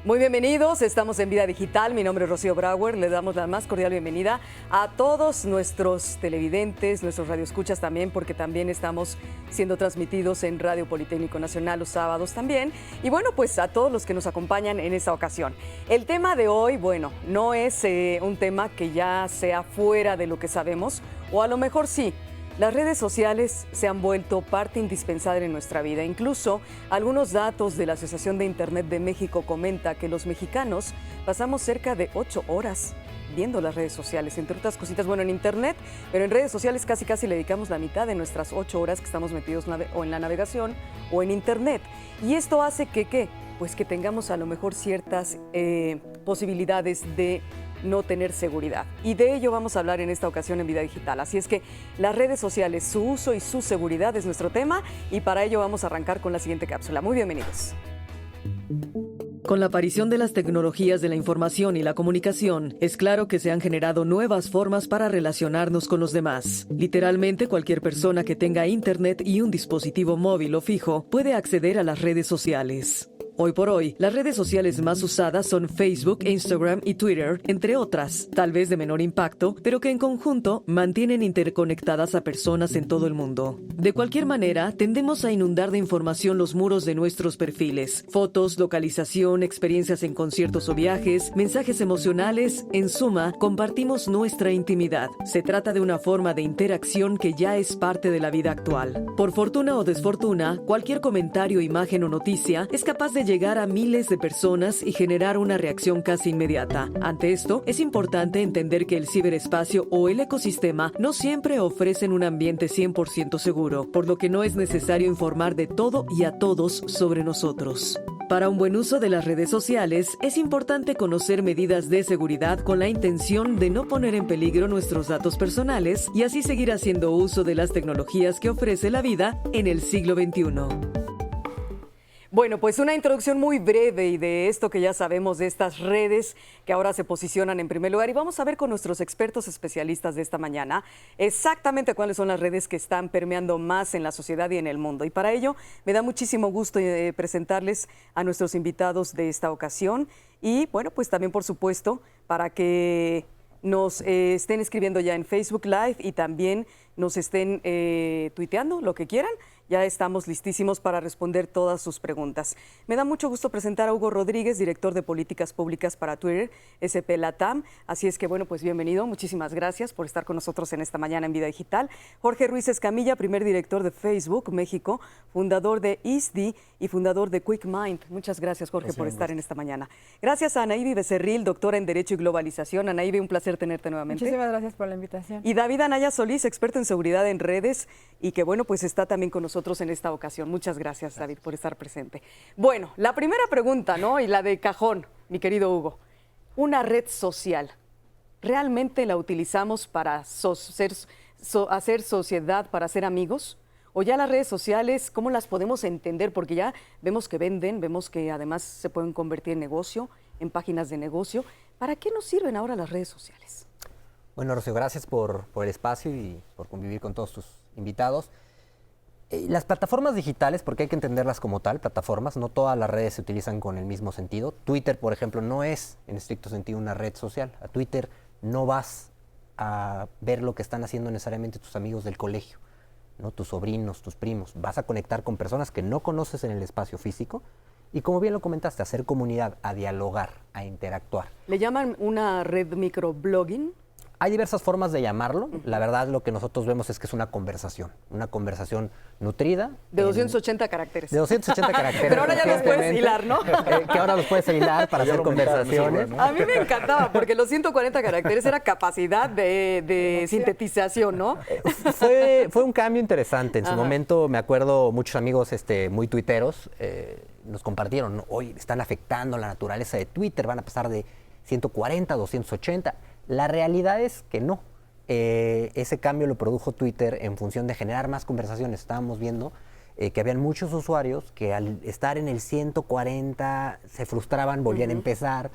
Muy bienvenidos, estamos en Vida Digital, mi nombre es Rocío Brauer, le damos la más cordial bienvenida a todos nuestros televidentes, nuestros radioescuchas también, porque también estamos siendo transmitidos en Radio Politécnico Nacional los sábados también, y bueno, pues a todos los que nos acompañan en esta ocasión. El tema de hoy, bueno, no es un tema que ya sea fuera de lo que sabemos, o a lo mejor sí. Las redes sociales se han vuelto parte indispensable en nuestra vida. Incluso algunos datos de la Asociación de Internet de México comenta que los mexicanos pasamos cerca de 8 horas viendo las redes sociales, entre otras cositas, bueno, en Internet, pero en redes sociales casi le dedicamos la mitad de nuestras 8 horas que estamos metidos o en la navegación o en Internet. Y esto hace que, ¿qué? Pues que tengamos a lo mejor ciertas posibilidades de no tener seguridad. Y de ello vamos a hablar en esta ocasión en Vida Digital. Así es que las redes sociales, su uso y su seguridad es nuestro tema y para ello vamos a arrancar con la siguiente cápsula. Muy bienvenidos. Con la aparición de las tecnologías de la información y la comunicación, es claro que se han generado nuevas formas para relacionarnos con los demás. Literalmente, cualquier persona que tenga internet y un dispositivo móvil o fijo puede acceder a las redes sociales. Hoy por hoy, las redes sociales más usadas son Facebook, Instagram y Twitter, entre otras, tal vez de menor impacto, pero que en conjunto mantienen interconectadas a personas en todo el mundo. De cualquier manera, tendemos a inundar de información los muros de nuestros perfiles. Fotos, localización, experiencias en conciertos o viajes, mensajes emocionales, en suma, compartimos nuestra intimidad. Se trata de una forma de interacción que ya es parte de la vida actual. Por fortuna o desfortuna, cualquier comentario, imagen o noticia es capaz de llegar a miles de personas y generar una reacción casi inmediata. Ante esto, es importante entender que el ciberespacio o el ecosistema no siempre ofrecen un ambiente 100% seguro, por lo que no es necesario informar de todo y a todos sobre nosotros. Para un buen uso de las redes sociales, es importante conocer medidas de seguridad con la intención de no poner en peligro nuestros datos personales y así seguir haciendo uso de las tecnologías que ofrece la vida en el siglo XXI. Bueno, pues una introducción muy breve y de esto que ya sabemos de estas redes que ahora se posicionan en primer lugar y vamos a ver con nuestros expertos especialistas de esta mañana exactamente cuáles son las redes que están permeando más en la sociedad y en el mundo. Y para ello me da muchísimo gusto presentarles a nuestros invitados de esta ocasión y bueno, pues también por supuesto para que nos estén escribiendo ya en Facebook Live y también nos estén tuiteando lo que quieran. Ya estamos listísimos para responder todas sus preguntas. Me da mucho gusto presentar a Hugo Rodríguez, director de Políticas Públicas para Twitter, SP Latam. Así es que, bueno, pues bienvenido. Muchísimas gracias por estar con nosotros en esta mañana en Vida Digital. Jorge Ruiz Escamilla, primer director de Facebook México, fundador de ISDI y fundador de Quick Mind. Muchas gracias, Jorge, por estar en esta mañana. Gracias a Anaíbi Becerril, doctora en Derecho y Globalización. Anaíbi, un placer tenerte nuevamente. Muchísimas gracias por la invitación. Y David Anaya Solís, experto en seguridad en redes y que, bueno, pues está también con nosotros en esta ocasión. Muchas gracias, David, por estar presente. Bueno, la primera pregunta, ¿no? Y la de cajón, mi querido Hugo. Una red social, ¿realmente la utilizamos para hacer sociedad, para ser amigos? ¿O ya las redes sociales, cómo las podemos entender? Porque ya vemos que venden, vemos que además se pueden convertir en negocio, en páginas de negocio. ¿Para qué nos sirven ahora las redes sociales? Bueno, Rocío, gracias por el espacio y por convivir con todos tus invitados. Las plataformas digitales, porque hay que entenderlas como tal, plataformas, no todas las redes se utilizan con el mismo sentido. Twitter, por ejemplo, no es en estricto sentido una red social. A Twitter no vas a ver lo que están haciendo necesariamente tus amigos del colegio, ¿no? Tus sobrinos, tus primos. Vas a conectar con personas que no conoces en el espacio físico y, como bien lo comentaste, a hacer comunidad, a dialogar, a interactuar. ¿Le llaman una red microblogging? Hay diversas formas de llamarlo. La verdad, lo que nosotros vemos es que es una conversación nutrida. De 280 caracteres. De 280 caracteres. Pero ahora ya los puedes hilar, ¿no? Que ahora los puedes hilar para hacer conversaciones. A mí me encantaba, porque los 140 caracteres era capacidad de sintetización, ¿no? Fue un cambio interesante. En su momento, me acuerdo, muchos amigos muy tuiteros nos compartieron, ¿no? Hoy están afectando la naturaleza de Twitter, van a pasar de 140 a 280. La realidad es que no. Ese cambio lo produjo Twitter en función de generar más conversaciones. Estábamos viendo que habían muchos usuarios que al estar en el 140 se frustraban, volvían a empezar.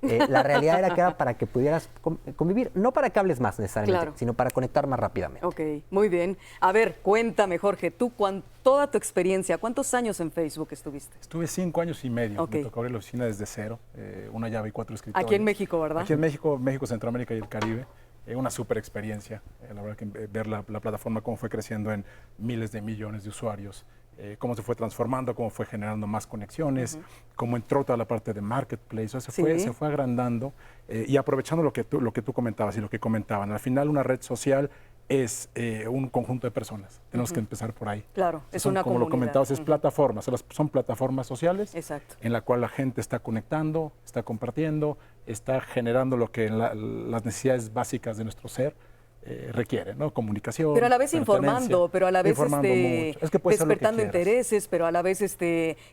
La realidad era que era para que pudieras convivir, no para que hables más necesariamente, Claro. sino para conectar más rápidamente. Ok, muy bien. A ver, cuéntame, Jorge, tú toda tu experiencia, ¿cuántos años en Facebook estuviste? Estuve 5 años y medio. Ok. Me tocó abrir la oficina desde cero, una llave y 4 escritorios. Aquí en México, ¿verdad? Aquí en México, Centroamérica y el Caribe. Una súper experiencia. La verdad que ver la plataforma cómo fue creciendo en miles de millones de usuarios, cómo se fue transformando, cómo fue generando más conexiones, cómo entró toda la parte de marketplace. O sea, se fue agrandando y aprovechando lo que tú comentabas y lo que comentaban. Al final, una red social es un conjunto de personas. Tenemos que empezar por ahí. Claro, es una como comunidad. lo comentabas, es plataformas. Son plataformas sociales. Exacto. En la cual la gente está conectando, está compartiendo, está generando lo que las necesidades básicas de nuestro ser requieren, ¿no? Comunicación. Pero a la vez pertenencia, informando, pero a la vez informando mucho. Es que puede ser lo que despertando quieras. intereses, pero a la vez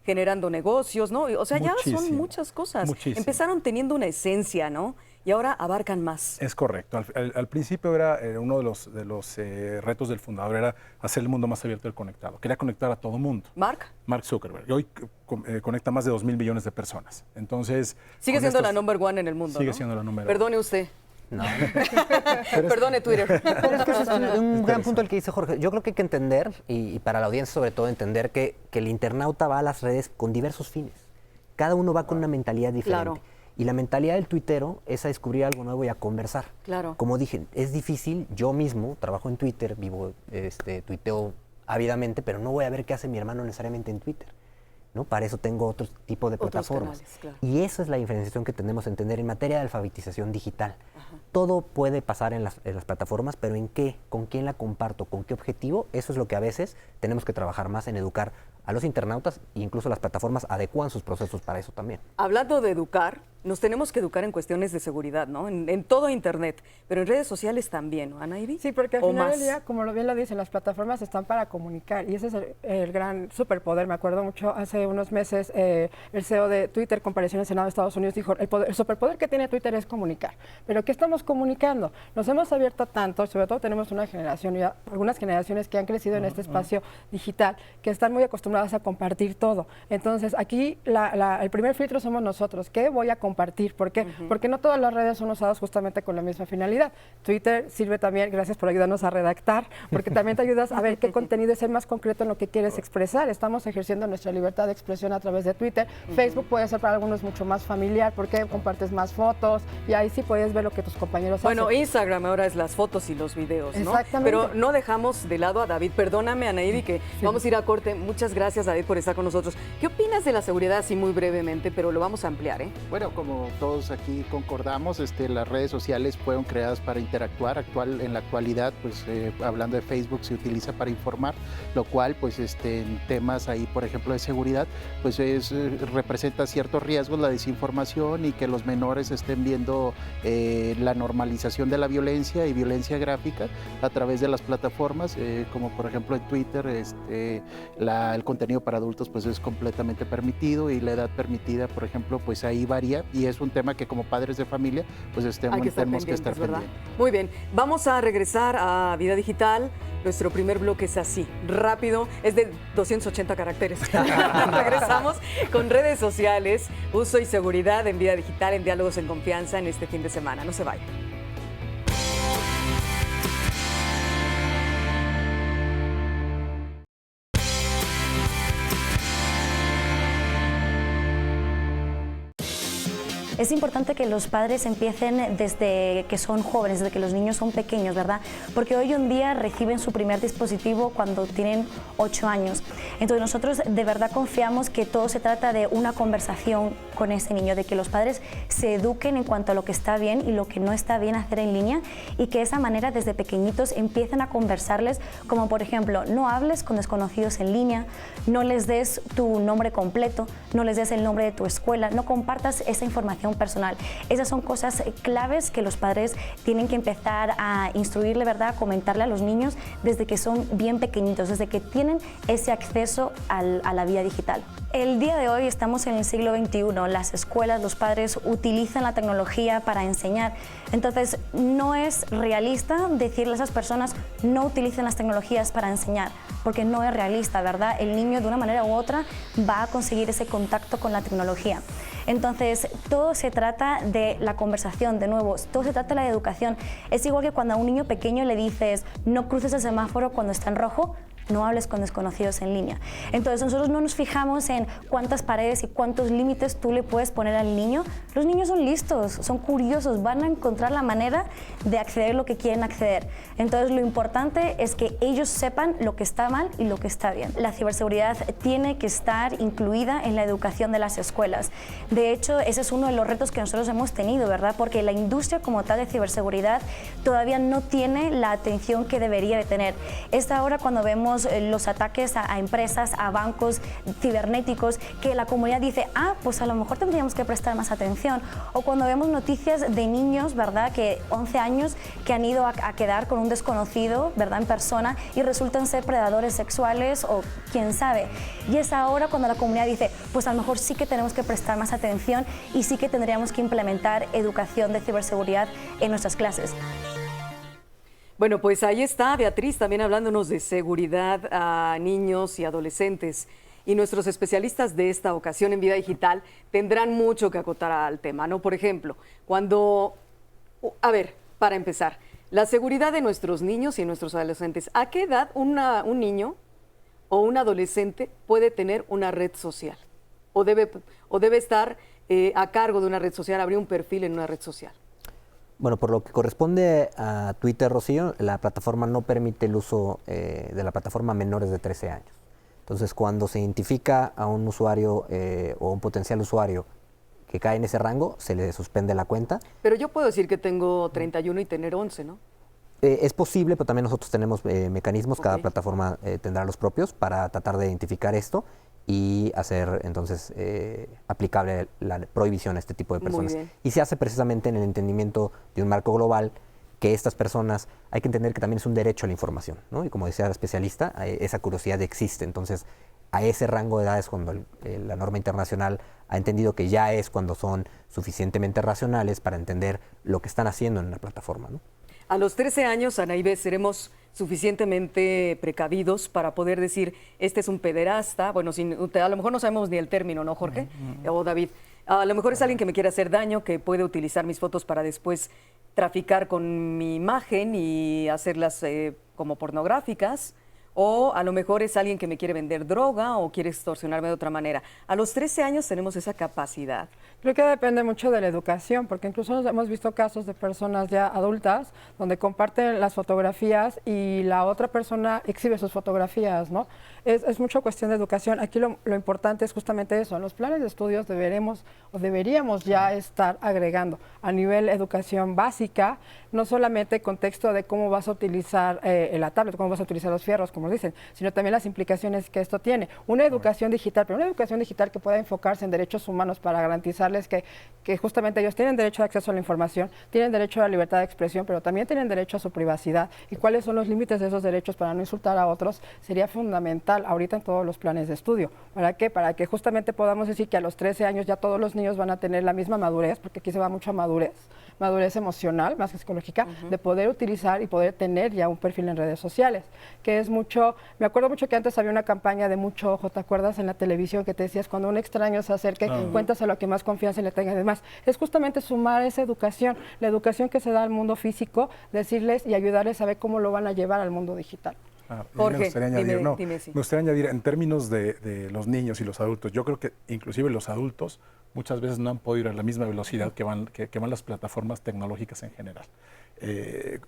generando negocios, ¿no? O sea, ya son Muchísimo, muchas cosas. muchísimo. Empezaron teniendo una esencia, ¿no? Y ahora abarcan más. Es correcto. Al principio era uno de los retos del fundador era hacer el mundo más abierto y conectado. Quería conectar a todo mundo. Mark Zuckerberg. Y hoy conecta más de 2.000 millones de personas. Entonces sigue siendo la number one en el mundo, Sigue ¿no? siendo la número Perdone usted. No. Perdone Twitter. Pero es que ese es un gran punto el que dice Jorge. Yo creo que hay que entender, y para la audiencia sobre todo, entender que el internauta va a las redes con diversos fines. Cada uno va con una mentalidad diferente. Claro. Y la mentalidad del tuitero es a descubrir algo nuevo y a conversar. Claro. Como dije, es difícil, yo mismo trabajo en Twitter, tuiteo ávidamente, pero no voy a ver qué hace mi hermano necesariamente en Twitter, ¿no? Para eso tengo otro tipo de Otros plataformas. canales, claro. Y esa es la diferenciación que tenemos que entender en materia de alfabetización digital. Todo puede pasar en las plataformas, pero ¿en qué? ¿Con quién la comparto? ¿Con qué objetivo? Eso es lo que a veces tenemos que trabajar más en educar a los internautas e incluso las plataformas adecuan sus procesos para eso también. Hablando de educar, nos tenemos que educar en cuestiones de seguridad, ¿no? En todo Internet, pero en redes sociales también, ¿no, Ana Ivy? Sí, porque al ¿O final más? del día, como bien lo dicen, las plataformas están para comunicar y ese es el gran superpoder. Me acuerdo mucho, hace unos meses el CEO de Twitter compareció en el Senado de Estados Unidos, dijo, el superpoder que tiene Twitter es comunicar. ¿Pero qué estamos comunicando? Nos hemos abierto tanto, sobre todo tenemos una generación, ya, algunas generaciones que han crecido en este espacio digital, que están muy acostumbradas a compartir todo. Entonces, aquí el primer filtro somos nosotros. ¿Qué voy a compartir? ¿Por qué? Porque no todas las redes son usadas justamente con la misma finalidad. Twitter sirve también, gracias por ayudarnos a redactar, porque también te ayudas a ver qué contenido es el más concreto en lo que quieres expresar. Estamos ejerciendo nuestra libertad de expresión a través de Twitter. Facebook puede ser para algunos mucho más familiar porque compartes más fotos y ahí sí puedes ver lo que tus compañeros Bueno, hacen. Instagram ahora es las fotos y los videos, ¿no? Exactamente. Pero no dejamos de lado a David. Perdóname, Ana Ivy, que vamos a ir a corte. Muchas gracias, David, por estar con nosotros. ¿Qué opinas de la seguridad? Así muy brevemente, pero lo vamos a ampliar, ¿eh? Bueno, como todos aquí concordamos, las redes sociales fueron creadas para interactuar. En la actualidad, pues hablando de Facebook, se utiliza para informar, lo cual, pues en temas ahí, por ejemplo, de seguridad, pues representa ciertos riesgos la desinformación y que los menores estén viendo la normalización de la violencia y violencia gráfica a través de las plataformas, como por ejemplo en Twitter, el contenido para adultos pues es completamente permitido y la edad permitida, por ejemplo, pues ahí varía y es un tema que como padres de familia pues tenemos que estar ¿verdad? pendientes. Muy bien, vamos a regresar a Vida Digital. Nuestro primer bloque es así, rápido, es de 280 caracteres. Regresamos con redes sociales, uso y seguridad en Vida Digital, en Diálogos en Confianza en este fin de semana. No se vayan. Es importante que los padres empiecen desde que son jóvenes, desde que los niños son pequeños, ¿verdad? Porque hoy en día reciben su primer dispositivo cuando tienen 8 años. Entonces nosotros de verdad confiamos que todo se trata de una conversación con ese niño, de que los padres se eduquen en cuanto a lo que está bien y lo que no está bien hacer en línea y que de esa manera desde pequeñitos empiecen a conversarles, como por ejemplo, no hables con desconocidos en línea, no les des tu nombre completo, no les des el nombre de tu escuela, no compartas esa información personal. Esas son cosas claves que los padres tienen que empezar a instruirle, ¿verdad? A comentarle a los niños desde que son bien pequeñitos, desde que tienen ese acceso a la vida digital. El día de hoy estamos en el siglo XXI, las escuelas, los padres utilizan la tecnología para enseñar. Entonces, no es realista decirle a esas personas no utilicen las tecnologías para enseñar, porque no es realista, ¿verdad? El niño de una manera u otra va a conseguir ese contacto con la tecnología. Entonces, todo se trata de la conversación, de nuevo, todo se trata de la educación. Es igual que cuando a un niño pequeño le dices no cruces el semáforo cuando está en rojo, no hables con desconocidos en línea. Entonces nosotros no nos fijamos en cuántas paredes y cuántos límites tú le puedes poner al niño. Los niños son listos, son curiosos, van a encontrar la manera de acceder a lo que quieren acceder. Entonces lo importante es que ellos sepan lo que está mal y lo que está bien. La ciberseguridad tiene que estar incluida en la educación de las escuelas. De hecho, ese es uno de los retos que nosotros hemos tenido, ¿verdad? Porque la industria como tal de ciberseguridad todavía no tiene la atención que debería de tener. Es ahora cuando vemos los ataques a empresas, a bancos cibernéticos, que la comunidad dice, pues a lo mejor tendríamos que prestar más atención. O cuando vemos noticias de niños, ¿verdad?, que 11 años que han ido a quedar con un desconocido, ¿verdad?, en persona y resultan ser predadores sexuales o quién sabe. Y es ahora cuando la comunidad dice, pues a lo mejor sí que tenemos que prestar más atención y sí que tendríamos que implementar educación de ciberseguridad en nuestras clases. Bueno, pues ahí está Beatriz también hablándonos de seguridad a niños y adolescentes. Y nuestros especialistas de esta ocasión en Vida Digital tendrán mucho que acotar al tema, ¿no? Por ejemplo, a ver, para empezar, la seguridad de nuestros niños y nuestros adolescentes. ¿A qué edad un niño o un adolescente puede tener una red social? ¿O debe estar a cargo de una red social, abrir un perfil en una red social? Bueno, por lo que corresponde a Twitter, Rocío, la plataforma no permite el uso de la plataforma a menores de 13 años. Entonces, cuando se identifica a un usuario o un potencial usuario que cae en ese rango, se le suspende la cuenta. Pero yo puedo decir que tengo 31 y tener 11, ¿no? Es posible, pero también nosotros tenemos mecanismos, cada plataforma tendrá los propios para tratar de identificar esto y hacer entonces aplicable la prohibición a este tipo de personas. Y se hace precisamente en el entendimiento de un marco global que estas personas, hay que entender que también es un derecho a la información, ¿no? Y como decía la especialista, esa curiosidad existe. Entonces, a ese rango de edades, cuando la norma internacional ha entendido que ya es cuando son suficientemente racionales para entender lo que están haciendo en la plataforma, ¿no? A los 13 años, Ana Ives, seremos suficientemente precavidos para poder decir, este es un pederasta. Bueno, a lo mejor no sabemos ni el término, ¿no, Jorge? O David. A lo mejor es alguien que me quiere hacer daño, que puede utilizar mis fotos para después traficar con mi imagen y hacerlas como pornográficas. O a lo mejor es alguien que me quiere vender droga o quiere extorsionarme de otra manera. A los 13 años tenemos esa capacidad. Creo que depende mucho de la educación, porque incluso hemos visto casos de personas ya adultas donde comparten las fotografías y la otra persona exhibe sus fotografías, ¿no? Es mucho cuestión de educación. Aquí lo importante es justamente eso. En los planes de estudios deberíamos ya estar agregando a nivel educación básica, no solamente contexto de cómo vas a utilizar la tablet, cómo vas a utilizar los fierros, como dicen, sino también las implicaciones que esto tiene. Una educación digital, pero una educación digital que pueda enfocarse en derechos humanos para garantizarles que justamente ellos tienen derecho de acceso a la información, tienen derecho a la libertad de expresión, pero también tienen derecho a su privacidad. Y cuáles son los límites de esos derechos para no insultar a otros sería fundamental ahorita en todos los planes de estudio. ¿Para qué? Para que justamente podamos decir que a los 13 años ya todos los niños van a tener la misma madurez, porque aquí se va mucho a madurez emocional, más que psicológica, de poder utilizar y poder tener ya un perfil en redes sociales, que es mucho, me acuerdo mucho que antes había una campaña de mucho ojo, ¿te acuerdas? En la televisión que te decías, cuando un extraño se acerque, cuéntaselo a que más confianza le tenga y demás. Es justamente sumar esa educación, la educación que se da al mundo físico, decirles y ayudarles a ver cómo lo van a llevar al mundo digital. Jorge, me gustaría añadir, dime, sí. Me gustaría añadir en términos de los niños y los adultos. Yo creo que inclusive los adultos muchas veces no han podido ir a la misma velocidad que van las plataformas tecnológicas en general.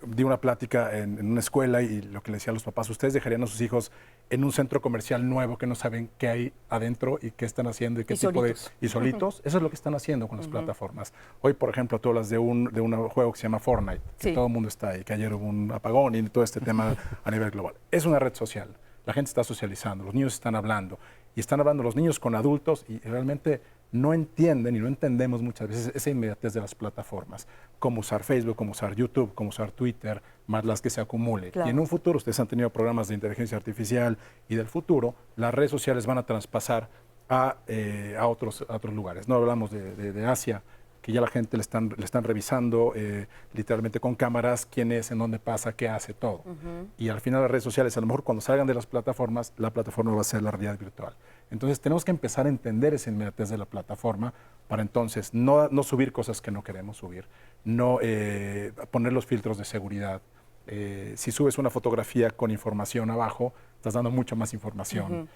Di una plática en una escuela y lo que le decía a los papás, ustedes dejarían a sus hijos en un centro comercial nuevo que no saben qué hay adentro y qué están haciendo y qué tipo solitos. Y solitos. Eso es lo que están haciendo con las plataformas. Hoy, por ejemplo, tú hablas de un juego que se llama Fortnite, que todo el mundo está ahí, que ayer hubo un apagón y todo este tema a nivel global. Es una red social. La gente está socializando, los niños están hablando y están hablando los niños con adultos y realmente no entienden y no entendemos muchas veces esa inmediatez de las plataformas, cómo usar Facebook, cómo usar YouTube, cómo usar Twitter, más las que se acumule. Claro. Y en un futuro, ustedes han tenido programas de inteligencia artificial y del futuro, las redes sociales van a traspasar a otros lugares. No hablamos de Asia, que ya la gente le están revisando literalmente con cámaras quién es, en dónde pasa, qué hace, todo. Y al final las redes sociales, a lo mejor cuando salgan de las plataformas, la plataforma va a ser la realidad virtual. Entonces tenemos que empezar a entender esa inmediatez de la plataforma para entonces no subir cosas que no queremos subir, no poner los filtros de seguridad. Si subes una fotografía con información abajo, estás dando mucha más información.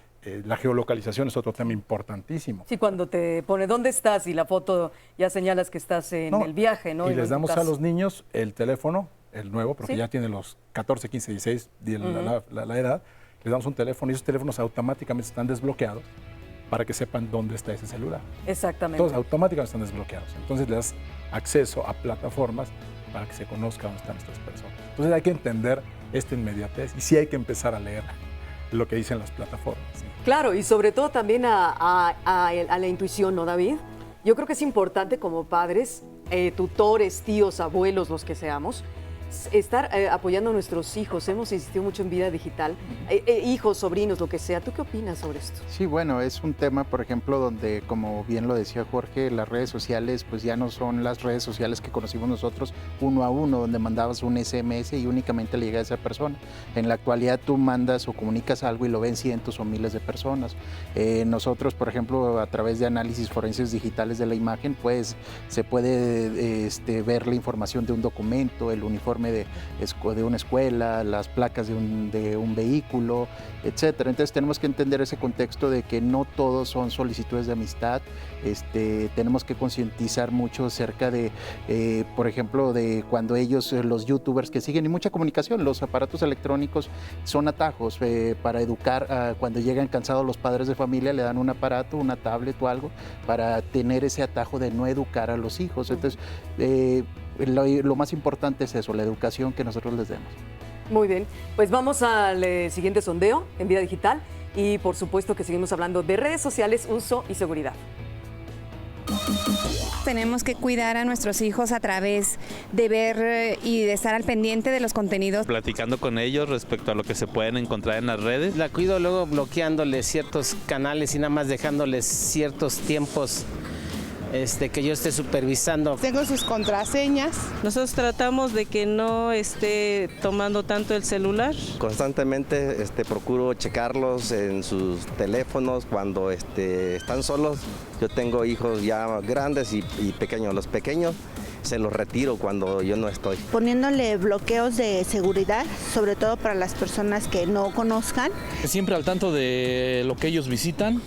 La geolocalización es otro tema importantísimo. Sí, cuando te pone dónde estás y la foto ya señalas que estás en el viaje, ¿no? Y les damos a los niños el teléfono, el nuevo, porque ¿sí? ya tienen los 14, 15, 16, la edad. Les damos un teléfono y esos teléfonos automáticamente están desbloqueados para que sepan dónde está ese celular. Exactamente. Todos automáticamente están desbloqueados. Entonces les das acceso a plataformas para que se conozca dónde están estas personas. Entonces hay que entender esta inmediatez y sí hay que empezar a leer lo que dicen las plataformas. ¿Sí? Claro, y sobre todo también a la intuición, ¿no, David? Yo creo que es importante como padres, tutores, tíos, abuelos, los que seamos, estar apoyando a nuestros hijos. Hemos insistido mucho en vida digital, hijos, sobrinos, lo que sea. ¿Tú qué opinas sobre esto? Sí, bueno, es un tema, por ejemplo, donde, como bien lo decía Jorge, las redes sociales pues ya no son las redes sociales que conocimos nosotros uno a uno, donde mandabas un SMS y únicamente le llega a esa persona. En la actualidad tú mandas o comunicas algo y lo ven cientos o miles de personas. Nosotros, por ejemplo, a través de análisis forenses digitales de la imagen, pues se puede ver la información de un documento, el uniforme de una escuela, las placas de un vehículo, etcétera. Entonces tenemos que entender ese contexto de que no todos son solicitudes de amistad. Tenemos que concientizar mucho acerca de, por ejemplo, de cuando ellos, los youtubers que siguen, y mucha comunicación, los aparatos electrónicos son atajos para educar. Cuando llegan cansados los padres de familia, le dan un aparato, una tablet o algo, para tener ese atajo de no educar a los hijos. Entonces, lo más importante es eso, la educación que nosotros les demos. Muy bien, pues vamos al siguiente sondeo en Vida Digital y por supuesto que seguimos hablando de redes sociales, uso y seguridad. Tenemos que cuidar a nuestros hijos a través de ver y de estar al pendiente de los contenidos. Platicando con ellos respecto a lo que se pueden encontrar en las redes. La cuido luego bloqueándoles ciertos canales y nada más dejándoles ciertos tiempos que yo esté supervisando. Tengo sus contraseñas. Nosotros tratamos de que no esté tomando tanto el celular. Constantemente procuro checarlos en sus teléfonos cuando están solos. Yo tengo hijos ya grandes y pequeños. Los pequeños se los retiro cuando yo no estoy. Poniéndole bloqueos de seguridad, sobre todo para las personas que no conozcan. Siempre al tanto de lo que ellos visitan,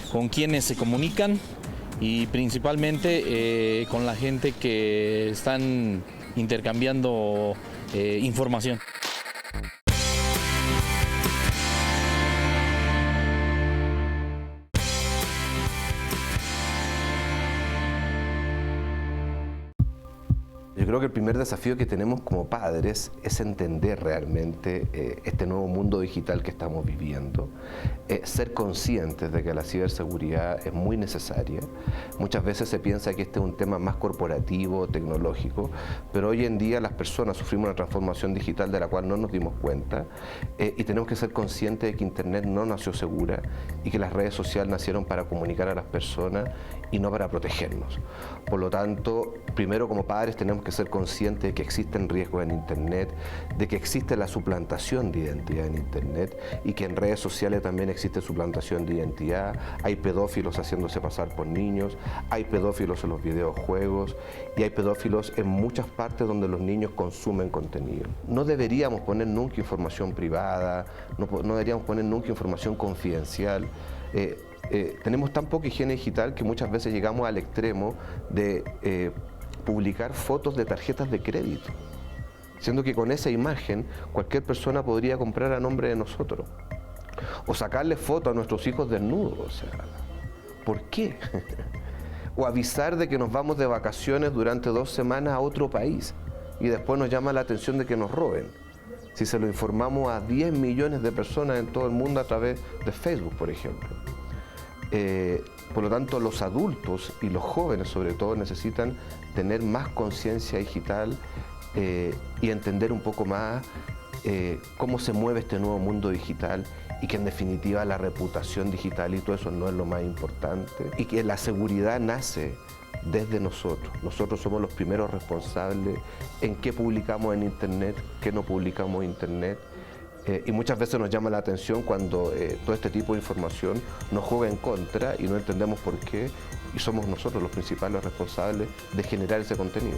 con quienes se comunican, y principalmente con la gente que están intercambiando información. Yo creo que el primer desafío que tenemos como padres es entender realmente este nuevo mundo digital que estamos viviendo, ser conscientes de que la ciberseguridad es muy necesaria. Muchas veces se piensa que este es un tema más corporativo, tecnológico, pero hoy en día las personas sufrimos una transformación digital de la cual no nos dimos cuenta y tenemos que ser conscientes de que Internet no nació segura y que las redes sociales nacieron para comunicar a las personas y no para protegernos. Por lo tanto, primero como padres tenemos que ser conscientes de que existen riesgos en Internet, de que existe la suplantación de identidad en Internet y que en redes sociales también existe suplantación de identidad. Hay pedófilos haciéndose pasar por niños, hay pedófilos en los videojuegos y hay pedófilos en muchas partes donde los niños consumen contenido. No deberíamos poner nunca información privada, no deberíamos poner nunca información confidencial. Tenemos tan poca higiene digital que muchas veces llegamos al extremo de publicar fotos de tarjetas de crédito, siendo que con esa imagen cualquier persona podría comprar a nombre de nosotros, o sacarle fotos a nuestros hijos desnudos. O sea, ¿por qué? O avisar de que nos vamos de vacaciones durante 2 semanas a otro país y después nos llama la atención de que nos roben. Si se lo informamos a 10 millones de personas en todo el mundo a través de Facebook, por ejemplo. Por lo tanto, los adultos y los jóvenes sobre todo necesitan tener más conciencia digital y entender un poco más cómo se mueve este nuevo mundo digital y que en definitiva la reputación digital y todo eso no es lo más importante y que la seguridad nace desde nosotros. Nosotros somos los primeros responsables en qué publicamos en Internet, qué no publicamos en Internet. Y muchas veces nos llama la atención cuando todo este tipo de información nos juega en contra y no entendemos por qué, y somos nosotros los principales responsables de generar ese contenido.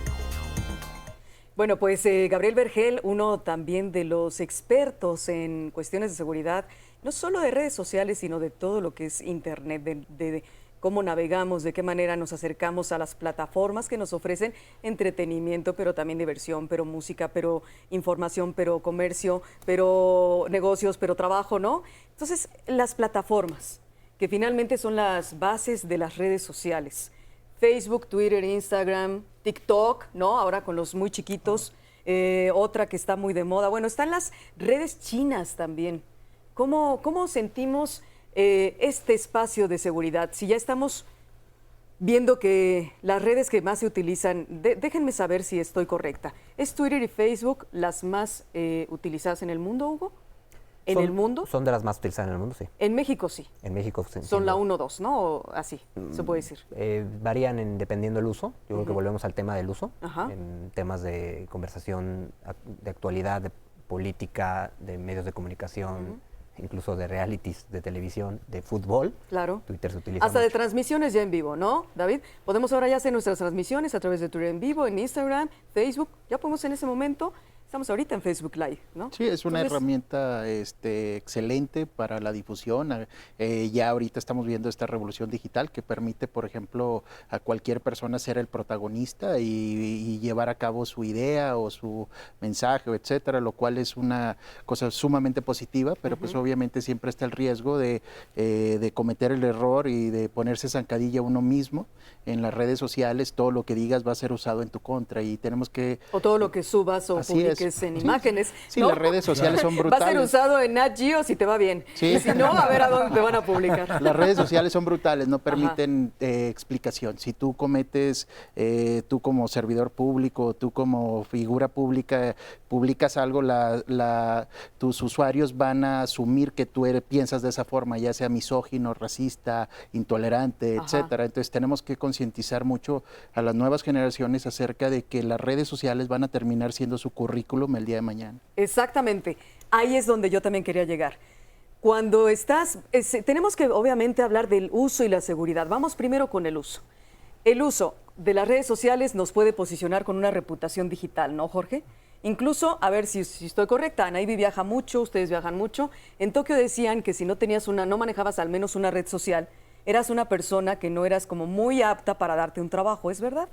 Bueno, pues Gabriel Vergel, uno también de los expertos en cuestiones de seguridad, no solo de redes sociales, sino de todo lo que es Internet, de cómo navegamos, de qué manera nos acercamos a las plataformas que nos ofrecen entretenimiento, pero también diversión, pero música, pero información, pero comercio, pero negocios, pero trabajo, ¿no? Entonces, las plataformas, que finalmente son las bases de las redes sociales. Facebook, Twitter, Instagram, TikTok, ¿no? Ahora con los muy chiquitos, otra que está muy de moda. Bueno, están las redes chinas también. ¿Cómo sentimos este espacio de seguridad? Si ya estamos viendo que las redes que más se utilizan, déjenme saber si estoy correcta, ¿es Twitter y Facebook las más utilizadas en el mundo, Hugo? ¿El mundo? Son de las más utilizadas en el mundo, sí. En México sí. En México sí. Son la 1 o 2, ¿no? O así, se puede decir. Varían dependiendo del uso. Yo creo que volvemos al tema del uso. Ajá. En temas de conversación, de actualidad, de política, de medios de comunicación, incluso de realities, de televisión, de fútbol. Claro. Twitter se utiliza hasta mucho. de transmisiones ya en vivo, ¿no, David? Podemos ahora ya hacer nuestras transmisiones a través de Twitter en vivo, en Instagram, Facebook. Ya podemos en ese momento. Estamos ahorita en Facebook Live, ¿no? Sí, es una herramienta excelente para la difusión. Ya ahorita estamos viendo esta revolución digital que permite, por ejemplo, a cualquier persona ser el protagonista y llevar a cabo su idea o su mensaje, etcétera, lo cual es una cosa sumamente positiva, pero pues obviamente siempre está el riesgo de cometer el error y de ponerse zancadilla uno mismo en las redes sociales. Todo lo que digas va a ser usado en tu contra y tenemos que... O todo lo que subas o publiques en imágenes. Sí, ¿no? las redes sociales son brutales. Va a ser usado en Nat Geo si te va bien. Sí. Y si no, a ver a dónde te van a publicar. Las redes sociales son brutales, no permiten explicación. Si tú cometes, tú como servidor público, tú como figura pública, publicas algo, tus usuarios van a asumir que tú piensas de esa forma, ya sea misógino, racista, intolerante, etcétera. Entonces tenemos que concientizar mucho a las nuevas generaciones acerca de que las redes sociales van a terminar siendo su currículum el día de mañana. Exactamente. Ahí es donde yo también quería llegar. Cuando tenemos que obviamente hablar del uso y la seguridad. Vamos primero con el uso. El uso de las redes sociales nos puede posicionar con una reputación digital, ¿no, Jorge? Incluso, a ver si estoy correcta, Anaí viaja mucho, ustedes viajan mucho. En Tokio decían que si no manejabas al menos una red social, eras una persona que no eras como muy apta para darte un trabajo, ¿es verdad?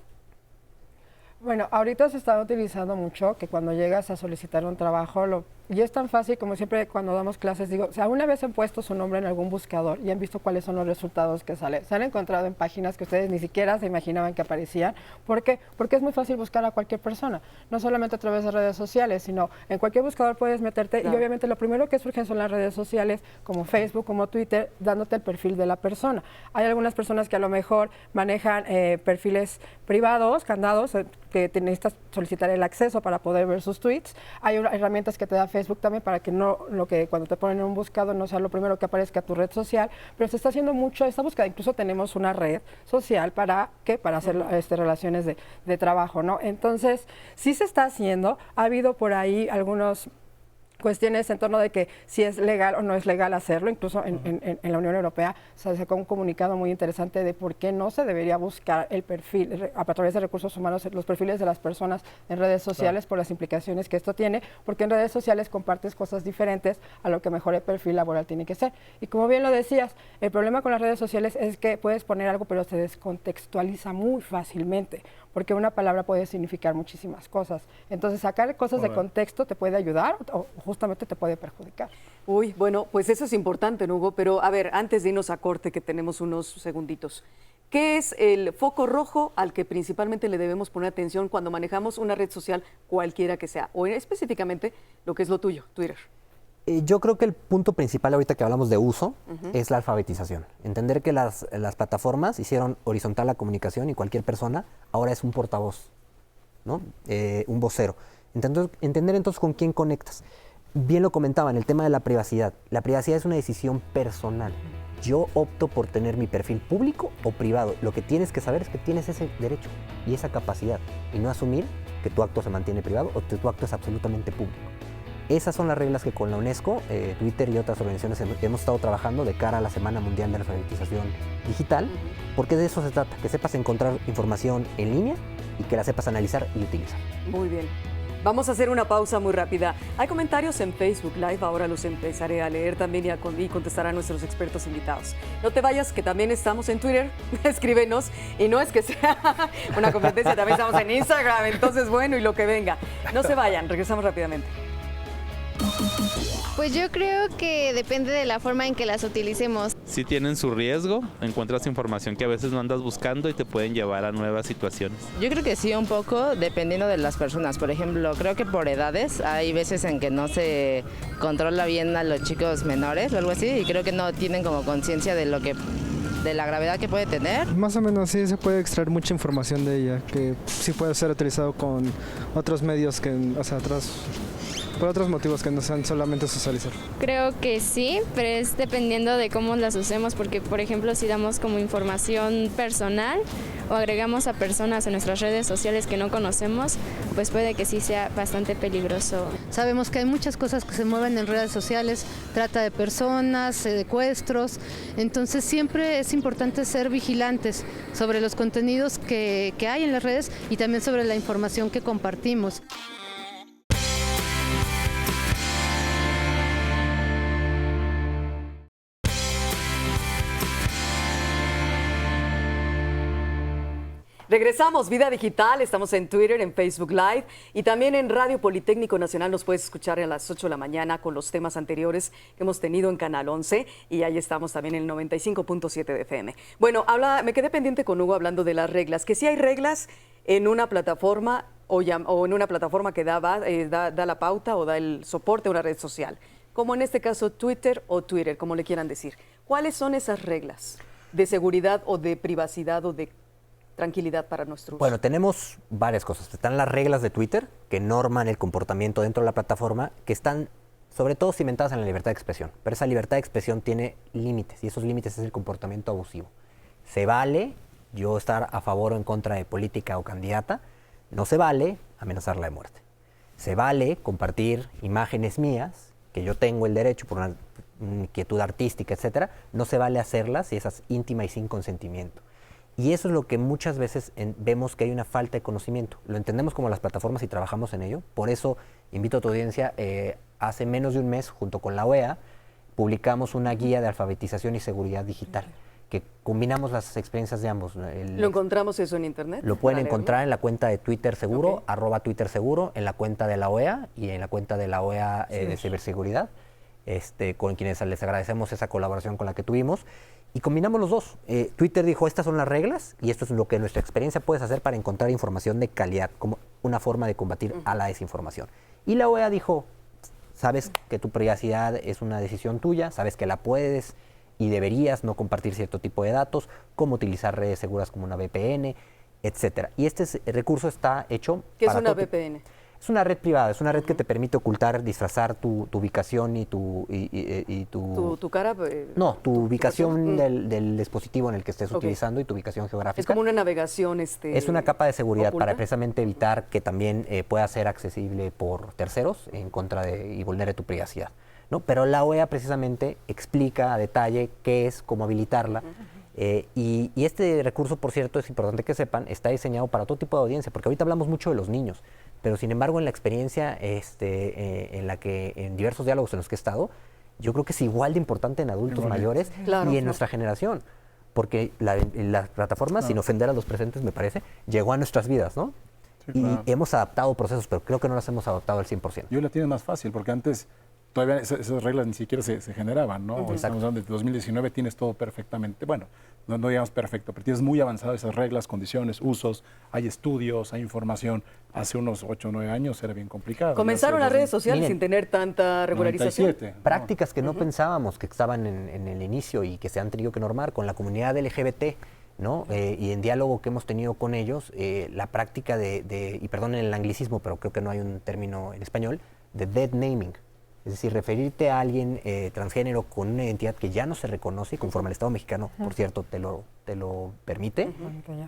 Bueno, ahorita se está utilizando mucho que cuando llegas a solicitar un trabajo, y es tan fácil como siempre cuando damos clases, digo, si alguna vez han puesto su nombre en algún buscador y han visto cuáles son los resultados que salen, se han encontrado en páginas que ustedes ni siquiera se imaginaban que aparecían. ¿Por qué? Porque es muy fácil buscar a cualquier persona, no solamente a través de redes sociales, sino en cualquier buscador puedes meterte. Claro. Y obviamente lo primero que surgen son las redes sociales, como Facebook, como Twitter, dándote el perfil de la persona. Hay algunas personas que a lo mejor manejan perfiles privados, candados, que necesitas solicitar el acceso para poder ver sus tweets. Hay herramientas que te da Facebook también para que cuando te ponen en un buscador no sea lo primero que aparezca tu red social, pero se está haciendo mucho esta búsqueda. Incluso tenemos una red social para hacer relaciones de trabajo, ¿no? Entonces, sí se está haciendo. Ha habido por ahí algunos cuestiones en torno de que si es legal o no es legal hacerlo. Incluso en la Unión Europea se sacó un comunicado muy interesante de por qué no se debería buscar el perfil a través de recursos humanos, los perfiles de las personas en redes sociales, por las implicaciones que esto tiene, porque en redes sociales compartes cosas diferentes a lo que mejor el perfil laboral tiene que ser. Y como bien lo decías, el problema con las redes sociales es que puedes poner algo pero se descontextualiza muy fácilmente, porque una palabra puede significar muchísimas cosas. Entonces sacar cosas de contexto te puede ayudar o justamente te puede perjudicar. Uy, bueno, pues eso es importante, Hugo, pero a ver, antes de irnos a corte, que tenemos unos segunditos, ¿qué es el foco rojo al que principalmente le debemos poner atención cuando manejamos una red social cualquiera que sea, o específicamente lo que es lo tuyo, Twitter? Yo creo que el punto principal ahorita que hablamos de uso es la alfabetización. Entender que las plataformas hicieron horizontal la comunicación y cualquier persona ahora es un portavoz, ¿no? Un vocero. Entender entonces con quién conectas. Bien lo comentaban, el tema de la privacidad. La privacidad es una decisión personal. Yo opto por tener mi perfil público o privado. Lo que tienes que saber es que tienes ese derecho y esa capacidad y no asumir que tu acto se mantiene privado o que tu acto es absolutamente público. Esas son las reglas que con la UNESCO, Twitter y otras organizaciones hemos estado trabajando de cara a la Semana Mundial de la Alfabetización Digital, porque de eso se trata, que sepas encontrar información en línea y que la sepas analizar y utilizar. Muy bien. Vamos a hacer una pausa muy rápida. Hay comentarios en Facebook Live, ahora los empezaré a leer también y contestar a nuestros expertos invitados. No te vayas, que también estamos en Twitter, escríbenos, y no es que sea una competencia, también estamos en Instagram, entonces bueno, y lo que venga. No se vayan, regresamos rápidamente. Pues yo creo que depende de la forma en que las utilicemos. Sí tienen su riesgo, encuentras información que a veces no andas buscando y te pueden llevar a nuevas situaciones. Yo creo que sí, un poco, dependiendo de las personas. Por ejemplo, creo que por edades hay veces en que no se controla bien a los chicos menores o algo así, y creo que no tienen como conciencia de la gravedad que puede tener. Más o menos sí se puede extraer mucha información de ella, que sí puede ser utilizado con otros medios que, o sea, por otros motivos que no sean solamente socializar. Creo que sí, pero es dependiendo de cómo las usemos, porque por ejemplo si damos como información personal o agregamos a personas en nuestras redes sociales que no conocemos, pues puede que sí sea bastante peligroso. Sabemos que hay muchas cosas que se mueven en redes sociales, trata de personas, secuestros, entonces siempre es importante ser vigilantes sobre los contenidos que hay en las redes y también sobre la información que compartimos. Regresamos, Vida Digital, estamos en Twitter, en Facebook Live y también en Radio Politécnico Nacional. Nos puedes escuchar a las 8 de la mañana con los temas anteriores que hemos tenido en Canal 11 y ahí estamos también en el 95.7 de FM. Bueno, me quedé pendiente con Hugo hablando de las reglas, que sí hay reglas en una plataforma o en una plataforma que da la pauta o da el soporte a una red social, como en este caso Twitter o Twitter, como le quieran decir. ¿Cuáles son esas reglas de seguridad o de privacidad o de tranquilidad para nuestro uso? Bueno, tenemos varias cosas. Están las reglas de Twitter que norman el comportamiento dentro de la plataforma, que están sobre todo cimentadas en la libertad de expresión. Pero esa libertad de expresión tiene límites y esos límites es el comportamiento abusivo. Se vale yo estar a favor o en contra de política o candidata, no se vale amenazarla de muerte. Se vale compartir imágenes mías, que yo tengo el derecho por una inquietud artística, etcétera, no se vale hacerlas si esas íntima y sin consentimiento. Y eso es lo que muchas veces vemos que hay una falta de conocimiento. Lo entendemos como las plataformas y trabajamos en ello. Por eso invito a tu audiencia, hace menos de un mes, junto con la OEA, publicamos una guía de alfabetización y seguridad digital, que combinamos las experiencias de ambos. ¿Lo encontramos eso en internet? Lo pueden encontrar en la cuenta de Twitter Seguro, @Twitter Seguro, en la cuenta de la OEA y en la cuenta de la OEA de ciberseguridad, con quienes les agradecemos esa colaboración con la que tuvimos. Y combinamos los dos. Twitter dijo, estas son las reglas y esto es lo que nuestra experiencia puedes hacer para encontrar información de calidad, como una forma de combatir a la desinformación. Y la OEA dijo, sabes que tu privacidad es una decisión tuya, sabes que la puedes y deberías no compartir cierto tipo de datos, cómo utilizar redes seguras como una VPN, etcétera. Y este recurso está hecho ¿Qué es una VPN? Es una red privada, es una red que te permite ocultar, disfrazar tu ubicación y tu cara. No, tu ubicación del dispositivo en el que estés utilizando y tu ubicación geográfica. Es como una navegación. Es una capa de seguridad oculta, para precisamente evitar que también pueda ser accesible por terceros en contra y vulnere tu privacidad, ¿no? Pero la OEA precisamente explica a detalle qué es, cómo habilitarla. Y este recurso, por cierto, es importante que sepan, está diseñado para todo tipo de audiencia, porque ahorita hablamos mucho de los niños, pero sin embargo en la experiencia en diversos diálogos en los que he estado, yo creo que es igual de importante en adultos mayores y en nuestra generación, porque la plataforma, sin ofender a los presentes, me parece, llegó a nuestras vidas, ¿no? Sí, claro. Y hemos adaptado procesos, pero creo que no las hemos adaptado al 100%. Y hoy la tienes más fácil, porque antes todavía esas reglas ni siquiera se generaban, ¿no? Estamos hablando de 2019, tienes todo perfectamente, bueno, no digamos perfecto, pero tienes muy avanzado esas reglas, condiciones, usos, hay estudios, hay información. Hace unos 8 o 9 años era bien complicado. Comenzaron las redes sociales sin tener tanta regularización. 97, prácticas que no pensábamos que estaban en el inicio y que se han tenido que normar con la comunidad LGBT, ¿no? Y en diálogo que hemos tenido con ellos, la práctica y perdonen el anglicismo, pero creo que no hay un término en español, de dead naming. Es decir, referirte a alguien transgénero con una identidad que ya no se reconoce, conforme el Estado mexicano, por cierto, te lo permite,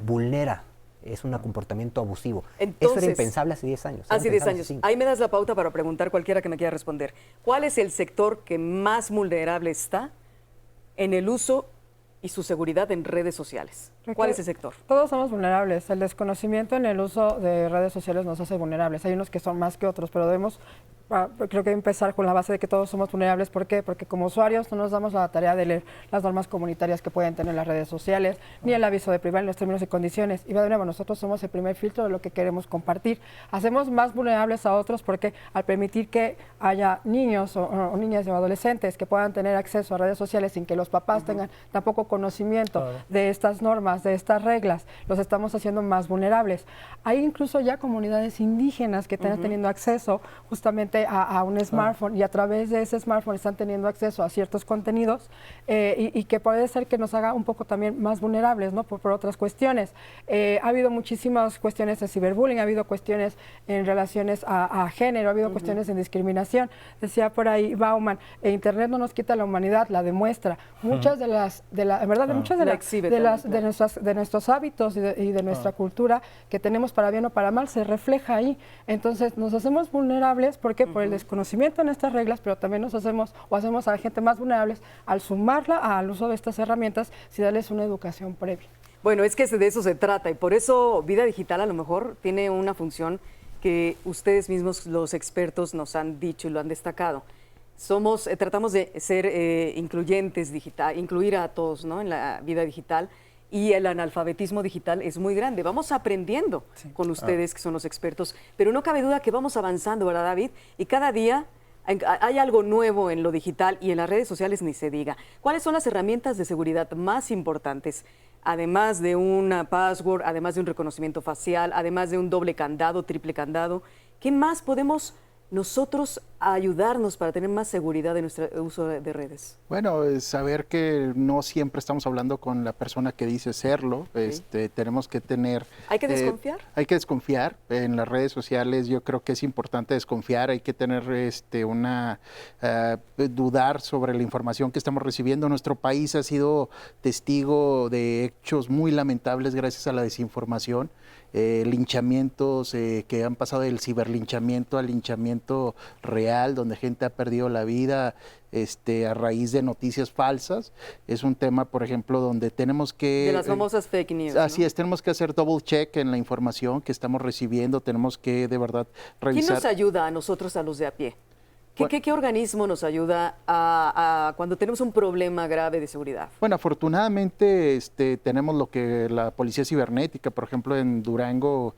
vulnera. Es un comportamiento abusivo. Entonces, eso era impensable hace 10 años. Hace 10 años. Ahí me das la pauta para preguntar cualquiera que me quiera responder. ¿Cuál es el sector que más vulnerable está en el uso y su seguridad en redes sociales? ¿Cuál es el sector? Todos somos vulnerables. El desconocimiento en el uso de redes sociales nos hace vulnerables. Hay unos que son más que otros, pero debemos, creo que empezar con la base de que todos somos vulnerables. ¿Por qué? Porque como usuarios no nos damos la tarea de leer las normas comunitarias que pueden tener las redes sociales, ni el aviso de privacidad en los términos y condiciones. Y de nuevo, nosotros somos el primer filtro de lo que queremos compartir. Hacemos más vulnerables a otros porque al permitir que haya niños o niñas o adolescentes que puedan tener acceso a redes sociales sin que los papás tengan tampoco conocimiento de estas normas, de estas reglas, los estamos haciendo más vulnerables. Hay incluso ya comunidades indígenas que están teniendo acceso justamente a un smartphone y a través de ese smartphone están teniendo acceso a ciertos contenidos y que puede ser que nos haga un poco también más vulnerables, ¿no? por otras cuestiones. Ha habido muchísimas cuestiones de ciberbullying, ha habido cuestiones en relaciones a género, ha habido cuestiones en discriminación. Decía por ahí Bauman, Internet no nos quita la humanidad, la demuestra. Muchas de nuestros hábitos y de nuestra cultura que tenemos para bien o para mal se refleja ahí. Entonces nos hacemos vulnerables porque por el desconocimiento en estas reglas, pero también hacemos a la gente más vulnerables al sumarla al uso de estas herramientas si darles una educación previa. Bueno, es que de eso se trata y por eso Vida Digital a lo mejor tiene una función que ustedes mismos, los expertos, nos han dicho y lo han destacado. Tratamos de ser incluyentes incluir a todos, ¿no? En la vida digital, y el analfabetismo digital es muy grande. Vamos aprendiendo con ustedes, que son los expertos, pero no cabe duda que vamos avanzando, ¿verdad, David? Y cada día hay algo nuevo en lo digital y en las redes sociales ni se diga. ¿Cuáles son las herramientas de seguridad más importantes? Además de una password, además de un reconocimiento facial, además de un doble candado, triple candado, ¿qué más podemos nosotros ayudarnos para tener más seguridad en nuestro uso de redes? Bueno, saber que no siempre estamos hablando con la persona que dice serlo. Tenemos que tener... ¿Hay que desconfiar? Hay que desconfiar. En las redes sociales yo creo que es importante desconfiar. Hay que tener dudar sobre la información que estamos recibiendo. Nuestro país ha sido testigo de hechos muy lamentables gracias a la desinformación. Linchamientos que han pasado del ciberlinchamiento al linchamiento real, donde gente ha perdido la vida a raíz de noticias falsas. Es un tema, por ejemplo, donde tenemos que... De las famosas fake news. Así ¿no? es, tenemos que hacer double check en la información que estamos recibiendo, tenemos que de verdad revisar. ¿Quién nos ayuda a nosotros, a los de a pie? ¿Qué organismo nos ayuda cuando tenemos un problema grave de seguridad? Bueno, afortunadamente tenemos lo que la Policía Cibernética, por ejemplo, en Durango